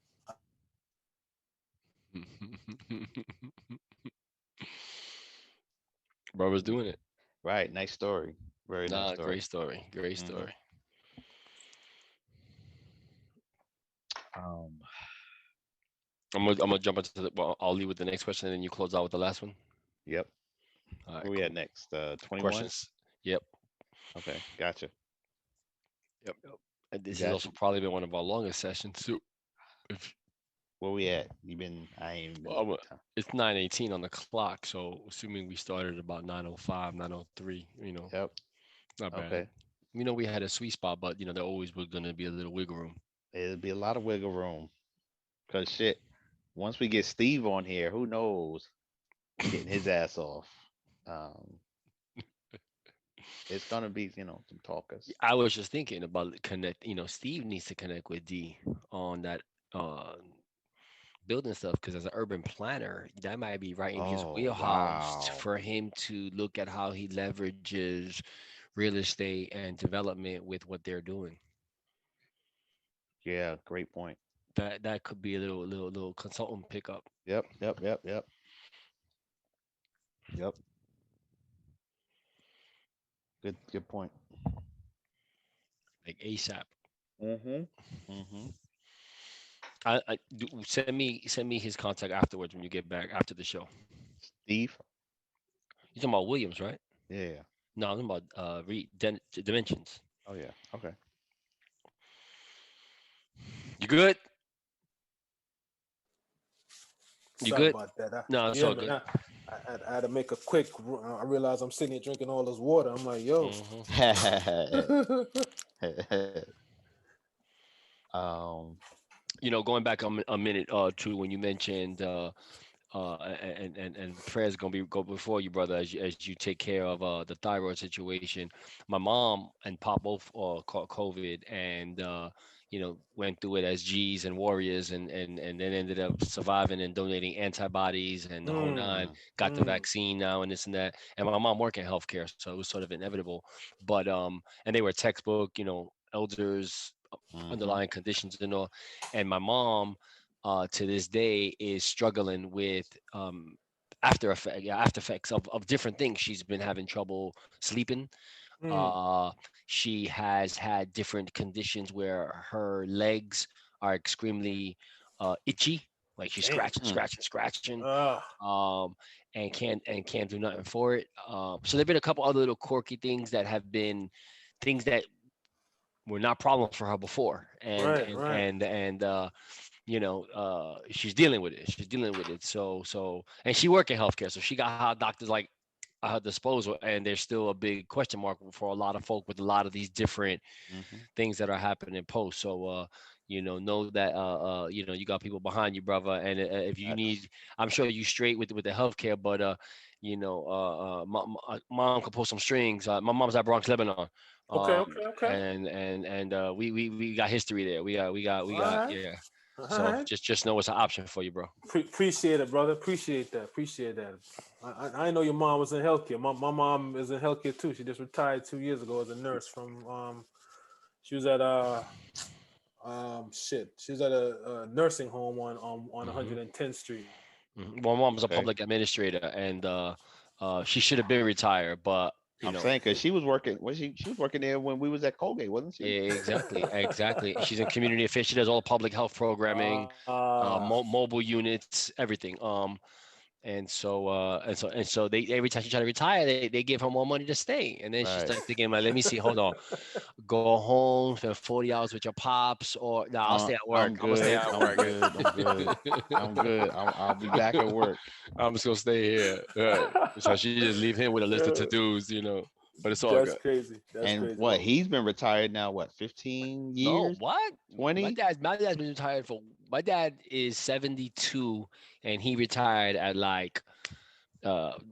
[SPEAKER 4] Brothers doing it.
[SPEAKER 5] Right. Nice story. Very nice
[SPEAKER 4] Nah,
[SPEAKER 5] story.
[SPEAKER 4] great story. Great
[SPEAKER 5] Hmm.
[SPEAKER 4] story.
[SPEAKER 5] Um,
[SPEAKER 4] I'm gonna jump into the. Well, I'll leave with the next question, and then you close out with the last one.
[SPEAKER 5] yep.
[SPEAKER 4] All right,
[SPEAKER 5] Where we at
[SPEAKER 4] cool.
[SPEAKER 5] next? 21?
[SPEAKER 4] Questions. Yep.
[SPEAKER 5] Okay. Gotcha.
[SPEAKER 4] Yep. And this has
[SPEAKER 5] Gotcha.
[SPEAKER 4] also probably been one of our longest sessions too. If
[SPEAKER 5] Where we at? I ain't even been looking
[SPEAKER 4] well,
[SPEAKER 5] at time.
[SPEAKER 4] it's 9:18 on the clock, so assuming we started about 9:05, 9:03,
[SPEAKER 5] Yep.
[SPEAKER 4] not bad.
[SPEAKER 5] Okay.
[SPEAKER 4] We had a sweet spot, but there always was gonna be a little wiggle room.
[SPEAKER 5] It'll be a lot of wiggle room. Cause shit, once we get Steve on here, who knows? Getting his ass off. Um, it's gonna be, some talkers.
[SPEAKER 4] I was just thinking about connect. Steve needs to connect with D on that uh building stuff because as an urban planner, that might be right in his
[SPEAKER 5] Oh
[SPEAKER 4] wheelhouse
[SPEAKER 5] wow.
[SPEAKER 4] for him to look at how he leverages real estate and development with what they're doing.
[SPEAKER 5] Yeah, great point.
[SPEAKER 4] That could be a little consultant pickup,
[SPEAKER 5] Yep, yep, yep, yep, yep. Good point.
[SPEAKER 4] like ASAP.
[SPEAKER 5] Mm-hmm. Mm-hmm.
[SPEAKER 4] Send me his contact afterwards when you get back after the show.
[SPEAKER 5] Steve?
[SPEAKER 4] You're talking about Williams, right?
[SPEAKER 5] Yeah.
[SPEAKER 4] No, I'm talking about Reid Dimensions.
[SPEAKER 5] Oh yeah. Okay.
[SPEAKER 4] You good? You
[SPEAKER 3] Sorry
[SPEAKER 4] good?
[SPEAKER 3] about that.
[SPEAKER 4] No, it's
[SPEAKER 3] Yeah,
[SPEAKER 4] all
[SPEAKER 3] man.
[SPEAKER 4] good.
[SPEAKER 3] I had to make a quick. I realized I'm sitting here drinking all this water. I'm like, yo.
[SPEAKER 4] Hmm.
[SPEAKER 5] um.
[SPEAKER 4] Going back a minute to when you mentioned and prayers gonna go before you, brother, as you take care of the thyroid situation. My mom and pop both caught COVID, and went through it as G's and warriors, and then ended up surviving and donating antibodies and the whole nine.
[SPEAKER 5] Mm,
[SPEAKER 4] Got the vaccine now and this and that. And my mom worked in healthcare, so it was sort of inevitable. But and they were textbook, elders,
[SPEAKER 5] mm-hmm.
[SPEAKER 4] underlying conditions and all. And my mom to this day is struggling with after effects of different things. She's been having trouble sleeping.
[SPEAKER 3] Mm.
[SPEAKER 4] uh she has had different conditions where her legs are extremely itchy, like she's
[SPEAKER 3] Damn.
[SPEAKER 4] scratching,
[SPEAKER 3] Ah.
[SPEAKER 4] um and can't do nothing for it. So there've been a couple other little quirky things that have been things that were not problems for her before, and
[SPEAKER 3] Right.
[SPEAKER 4] and
[SPEAKER 3] Right.
[SPEAKER 4] and and she's dealing with it. So and she work in healthcare, so she got how doctors like at her disposal, and there's still a big question mark for a lot of folk with a lot of these different
[SPEAKER 5] Mm-hmm.
[SPEAKER 4] things that are happening post. So know that you got people behind you, brother, and if you need,
[SPEAKER 5] That's
[SPEAKER 4] I'm sure you straight with the healthcare, but mom could pull some strings. My mom's at Bronx, Lebanon.
[SPEAKER 3] Okay.
[SPEAKER 4] um
[SPEAKER 3] Okay. Okay.
[SPEAKER 4] and we got history there. We
[SPEAKER 3] All
[SPEAKER 4] got
[SPEAKER 3] right.
[SPEAKER 4] yeah.
[SPEAKER 3] All
[SPEAKER 4] So
[SPEAKER 3] right.
[SPEAKER 4] just know it's an option for you, bro.
[SPEAKER 3] Appreciate it, brother. Appreciate that. Appreciate that. I know your mom was in healthcare. My mom is in healthcare too. She just retired 2 years ago as a nurse from She was at shit. She was at a nursing home on
[SPEAKER 4] Hmm.
[SPEAKER 3] 110th Street.
[SPEAKER 4] My mom's a
[SPEAKER 5] okay.
[SPEAKER 4] public administrator, and she should have been retired, but You
[SPEAKER 5] I'm
[SPEAKER 4] know,
[SPEAKER 5] saying because she was working. Was she was working there when we was at Colgate, wasn't she?
[SPEAKER 4] exactly, exactly. She's in community affairs. She does all the public health programming, mobile units, everything. And so they every time she tried to retire, they give her more money to stay. And then she
[SPEAKER 5] Right.
[SPEAKER 4] started thinking, like, let me see, hold on, go home, spend 40 hours with your pops, or no, I'll stay at work.
[SPEAKER 5] I'm
[SPEAKER 4] I'm gonna stay
[SPEAKER 5] good.
[SPEAKER 4] at
[SPEAKER 5] I'm
[SPEAKER 4] work.
[SPEAKER 5] good. I'm good. I'm good. I'll be back at work.
[SPEAKER 4] I'm just gonna stay here. Right. So she just leave him with a list of to-dos, but it's all
[SPEAKER 3] That's
[SPEAKER 4] good.
[SPEAKER 3] crazy. That's
[SPEAKER 5] And
[SPEAKER 3] crazy.
[SPEAKER 5] what? He's been retired now. What? 15
[SPEAKER 4] No,
[SPEAKER 5] years?
[SPEAKER 4] what? My
[SPEAKER 5] 20?
[SPEAKER 4] dad, my dad's been retired my dad is 72 and he retired at like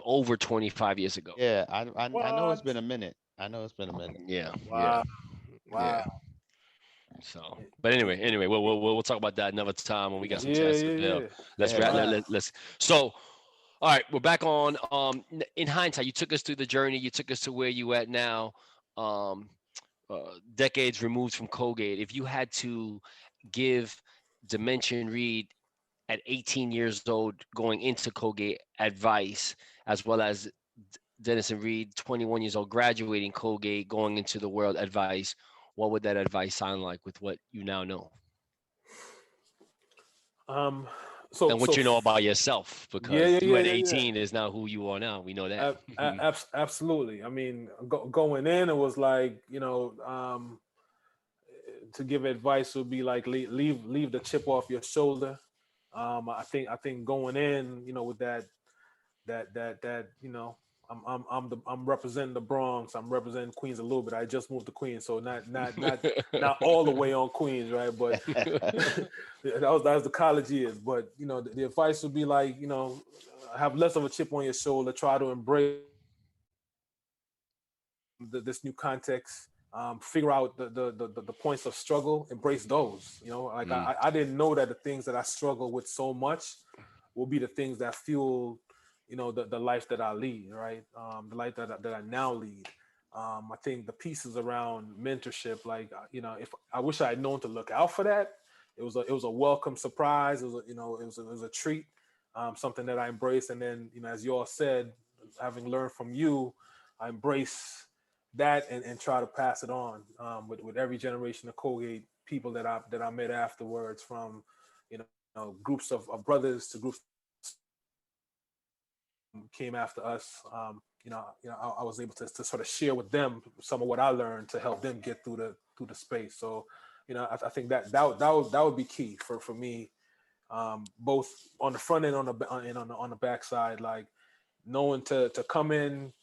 [SPEAKER 4] over 25 years ago.
[SPEAKER 5] Yeah. I know it's
[SPEAKER 3] What?
[SPEAKER 5] been a minute. I know it's been a minute.
[SPEAKER 4] Yeah, yeah,
[SPEAKER 3] Wow.
[SPEAKER 4] yeah.
[SPEAKER 3] Wow.
[SPEAKER 4] So, but anyway, we'll talk about that another time when we got some
[SPEAKER 3] Yeah,
[SPEAKER 4] chance to
[SPEAKER 3] yeah,
[SPEAKER 4] build.
[SPEAKER 3] yeah.
[SPEAKER 4] Let's
[SPEAKER 5] Yeah,
[SPEAKER 4] wrap.
[SPEAKER 5] man.
[SPEAKER 4] Let's. So, all right, we're back on. In hindsight, you took us through the journey. You took us to where you at now. Um, Decades removed from Colgate. If you had to give Dimension Reid at 18 years old going into Colgate advice, as well as Denniston Reid, 21 years old, graduating Colgate, going into the world advice, what would that advice sound like with what you now know?
[SPEAKER 3] Um. So
[SPEAKER 4] And what
[SPEAKER 3] so.
[SPEAKER 4] you know about yourself,
[SPEAKER 3] Yeah,
[SPEAKER 4] because
[SPEAKER 3] yeah,
[SPEAKER 4] you
[SPEAKER 3] yeah,
[SPEAKER 4] at
[SPEAKER 3] yeah, yeah.
[SPEAKER 4] 18 is now who you are now. We know that.
[SPEAKER 3] Absolutely. I mean, going in, it was like, to give advice would be like leave the chip off your shoulder. I think going in, with that I'm representing the Bronx. I'm representing Queens a little bit. I just moved to Queens, so not all the way on Queens, right? But that was the college years. But the advice would be like, have less of a chip on your shoulder. Try to embrace this new context. Figure out the points of struggle. Embrace those. Like I didn't know that the things that I struggle with so much will be the things that fuel the life that I lead, right? The life that I now lead. I think the pieces around mentorship, like if I wish I had known to look out for that. It was a welcome surprise. It was a treat, something that I embraced. And then as you all said, having learned from you, I embrace that and try to pass it on, with every generation of Colgate people that I met afterwards, from groups of brothers to groups came after us. I was able to sort of share with them some of what I learned to help them get through the space. So, I think that would be key for me, both on the front end, on the back side, like knowing to come in,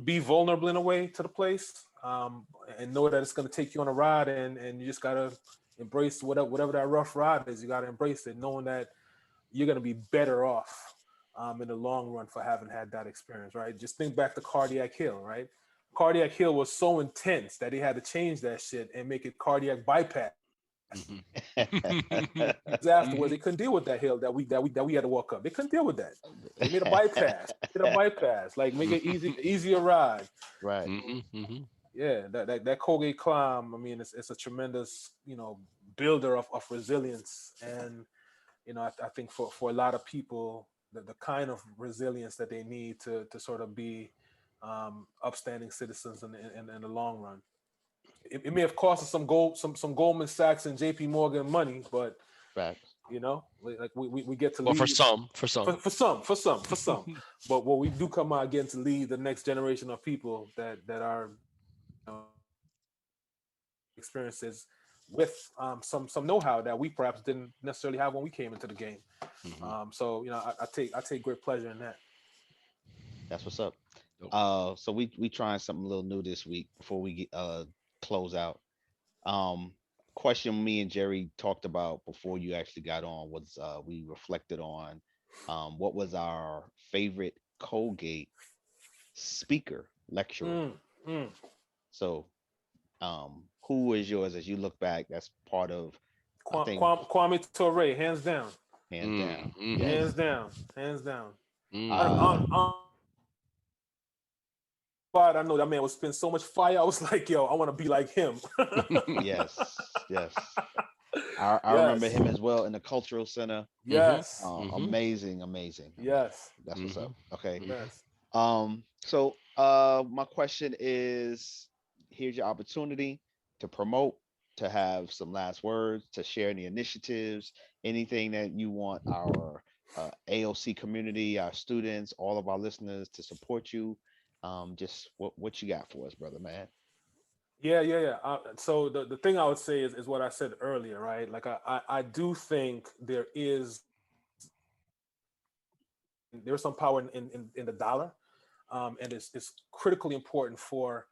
[SPEAKER 3] be vulnerable in a way to the place, and know that it's going to take you on a ride, and you just gotta embrace whatever that rough ride is. You gotta embrace it, knowing that you're going to be better off, in the long run for having had that experience, right? Just think back to Cardiac Hill, right? Cardiac Hill was so intense that they had to change that shit and make it cardiac bypass. Afterwards, they couldn't deal with that hill that we had to walk up. They couldn't deal with that. They made a bypass. Like make it easier ride.
[SPEAKER 5] Right.
[SPEAKER 3] Yeah, that Colgate climb. I mean, it's a tremendous, builder of resilience. And I think for a lot of people, the kind of resilience that they need to sort of be, upstanding citizens in the long run. It may have cost us some Goldman Sachs and J.P. Morgan money, but
[SPEAKER 5] Facts.
[SPEAKER 3] like we get to
[SPEAKER 4] Well,
[SPEAKER 3] lead
[SPEAKER 4] for some.
[SPEAKER 3] for some. But what we do come out again to lead the next generation of people that are, experiences with, some know-how that we perhaps didn't necessarily have when we came into the game. So I take great pleasure in that.
[SPEAKER 5] That's what's up.
[SPEAKER 4] Dope.
[SPEAKER 5] So we trying something a little new this week before we get close out. Um, Question me and Jerry talked about before you actually got on was we reflected on what was our favorite Colgate speaker lecturer.
[SPEAKER 3] Mm, mm.
[SPEAKER 5] So who is yours as you look back? That's part of I think
[SPEAKER 3] Kwame Ture, hands down,
[SPEAKER 5] hands down.
[SPEAKER 3] hands
[SPEAKER 5] Yes.
[SPEAKER 3] down, hands down.
[SPEAKER 5] Uh
[SPEAKER 3] But I know that man would spend so much fire. I was like, yo, I want to be like him.
[SPEAKER 5] yes. Yes. I remember
[SPEAKER 3] Yes.
[SPEAKER 5] him as well in the cultural center.
[SPEAKER 3] Yes.
[SPEAKER 5] Amazing, amazing.
[SPEAKER 3] Yes.
[SPEAKER 5] That's what's up. Okay.
[SPEAKER 3] Yes.
[SPEAKER 5] My question is, here's your opportunity to promote, to have some last words, to share any initiatives, anything that you want our AOC community, our students, all of our listeners to support you. Just what you got for us, brother, man?
[SPEAKER 3] Yeah. So the thing I would say is what I said earlier, right? Like I do think there's some power in the dollar, and it's critically important for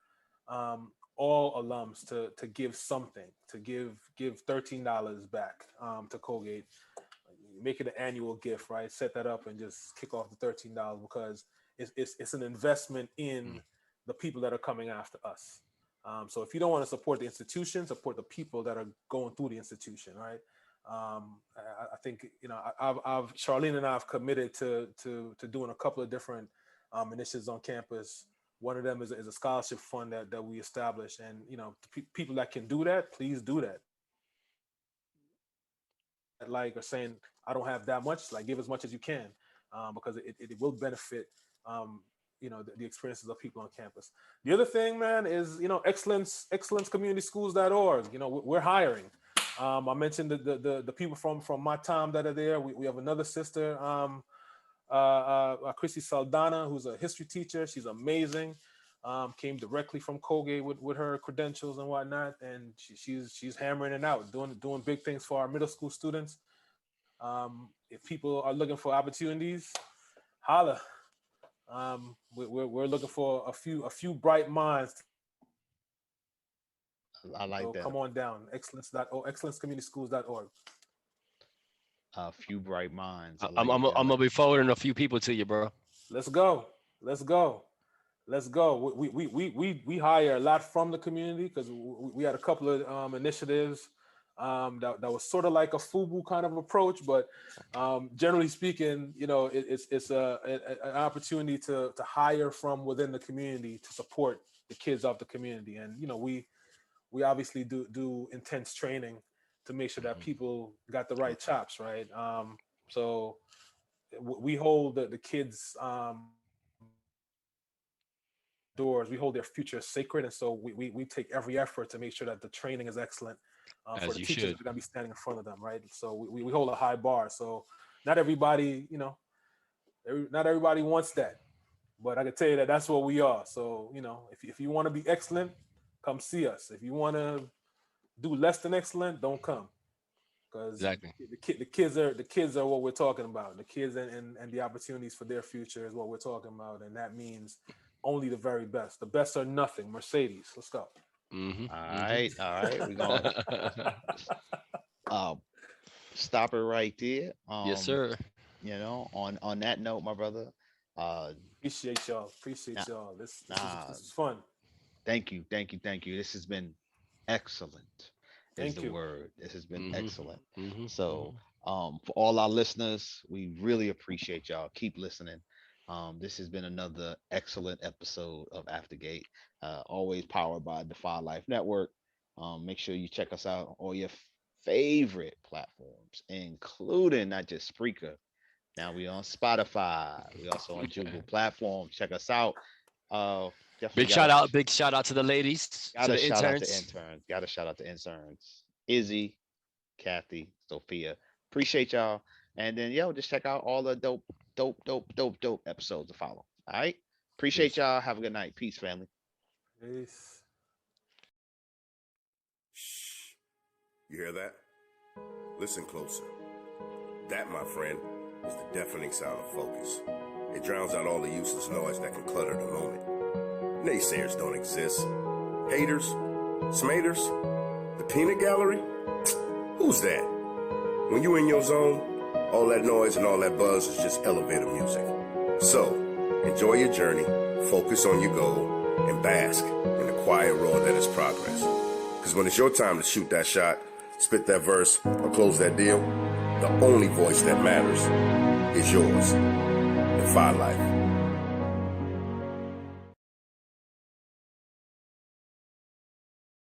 [SPEAKER 3] all alums to give something, to give $13 back to Colgate. Make it an annual gift, right? Set that up and just kick off the $13 because it's an investment in the people that are coming after us. So if you don't want to support the institution, support the people that are going through the institution, right? I think I've Charlene and I have committed to doing a couple of different initiatives on campus. One of them is a scholarship fund that we established, and people that can do that, please do that. Like are saying, I don't have that much, like give as much as you can, because it will benefit the experiences of people on campus. The other thing, man, is excellenceCommunitySchools.org. We're hiring. I mentioned the people from my time that are there. We have another sister, Chrissy Saldana, who's a history teacher. She's amazing. Came directly from Colgate with her credentials and whatnot, and she's hammering it out, doing big things for our middle school students. If people are looking for opportunities, holla. We're looking for a few bright minds.
[SPEAKER 5] I like
[SPEAKER 3] So
[SPEAKER 5] that.
[SPEAKER 3] come on down, excellenceCommunitySchools.org.
[SPEAKER 5] A few bright minds.
[SPEAKER 4] I'm gonna be forwarding a few people to you, bro.
[SPEAKER 3] Let's go. We hire a lot from the community because we had a couple of initiatives that was sort of like a FUBU kind of approach, but generally speaking, it's an opportunity to hire from within the community to support the kids of the community, and we obviously do intense training to make sure that people got the right chops, right? So we hold the kids doors. We hold their future sacred, and so we take every effort to make sure that the training is excellent for the teachers that are going to be standing in front of them, right? So we hold a high bar. So not everybody, not everybody wants that, but I can tell you that that's what we are. So if you want to be excellent, come see us. If you want to do less than excellent, don't come, because
[SPEAKER 4] Exactly.
[SPEAKER 3] the kids are what we're talking about. The kids and the opportunities for their future is what we're talking about, and that means only the very best. The best are nothing. Mercedes, let's go.
[SPEAKER 5] All right, we're gonna stop it right there.
[SPEAKER 4] Yes, sir.
[SPEAKER 5] On that note, my brother,
[SPEAKER 3] Appreciate y'all. This is fun.
[SPEAKER 5] Thank you. This has been excellent.
[SPEAKER 3] Thank you.
[SPEAKER 5] Word. This has been excellent. So, for all our listeners, we really appreciate y'all. Keep listening. This has been another excellent episode of Aftergate, always powered by Defy Life Network. Make sure you check us out on all your favorite platforms, including not just Spreaker. Now we on Spotify. We also on Google platforms. Check us out.
[SPEAKER 4] Big shout out to the ladies, to the interns.
[SPEAKER 5] Gotta shout out to interns. Izzy, Kathy, Sophia. Appreciate y'all. And then just check out all the dope episodes to follow. All right. Appreciate y'all. Have a good night. Peace, family.
[SPEAKER 3] Peace.
[SPEAKER 1] Shh. You hear that? Listen closer. That, my friend, is the deafening sound of focus. It drowns out all the useless noise that can clutter the moment. Naysayers don't exist. Haters? Smaters? The peanut gallery? Who's that? When you in your zone, all that noise and all that buzz is just elevator music. So, enjoy your journey, focus on your goal, and bask in the quiet roar that is progress. Because when it's your time to shoot that shot, spit that verse, or close that deal, the only voice that matters is yours. Defy Life.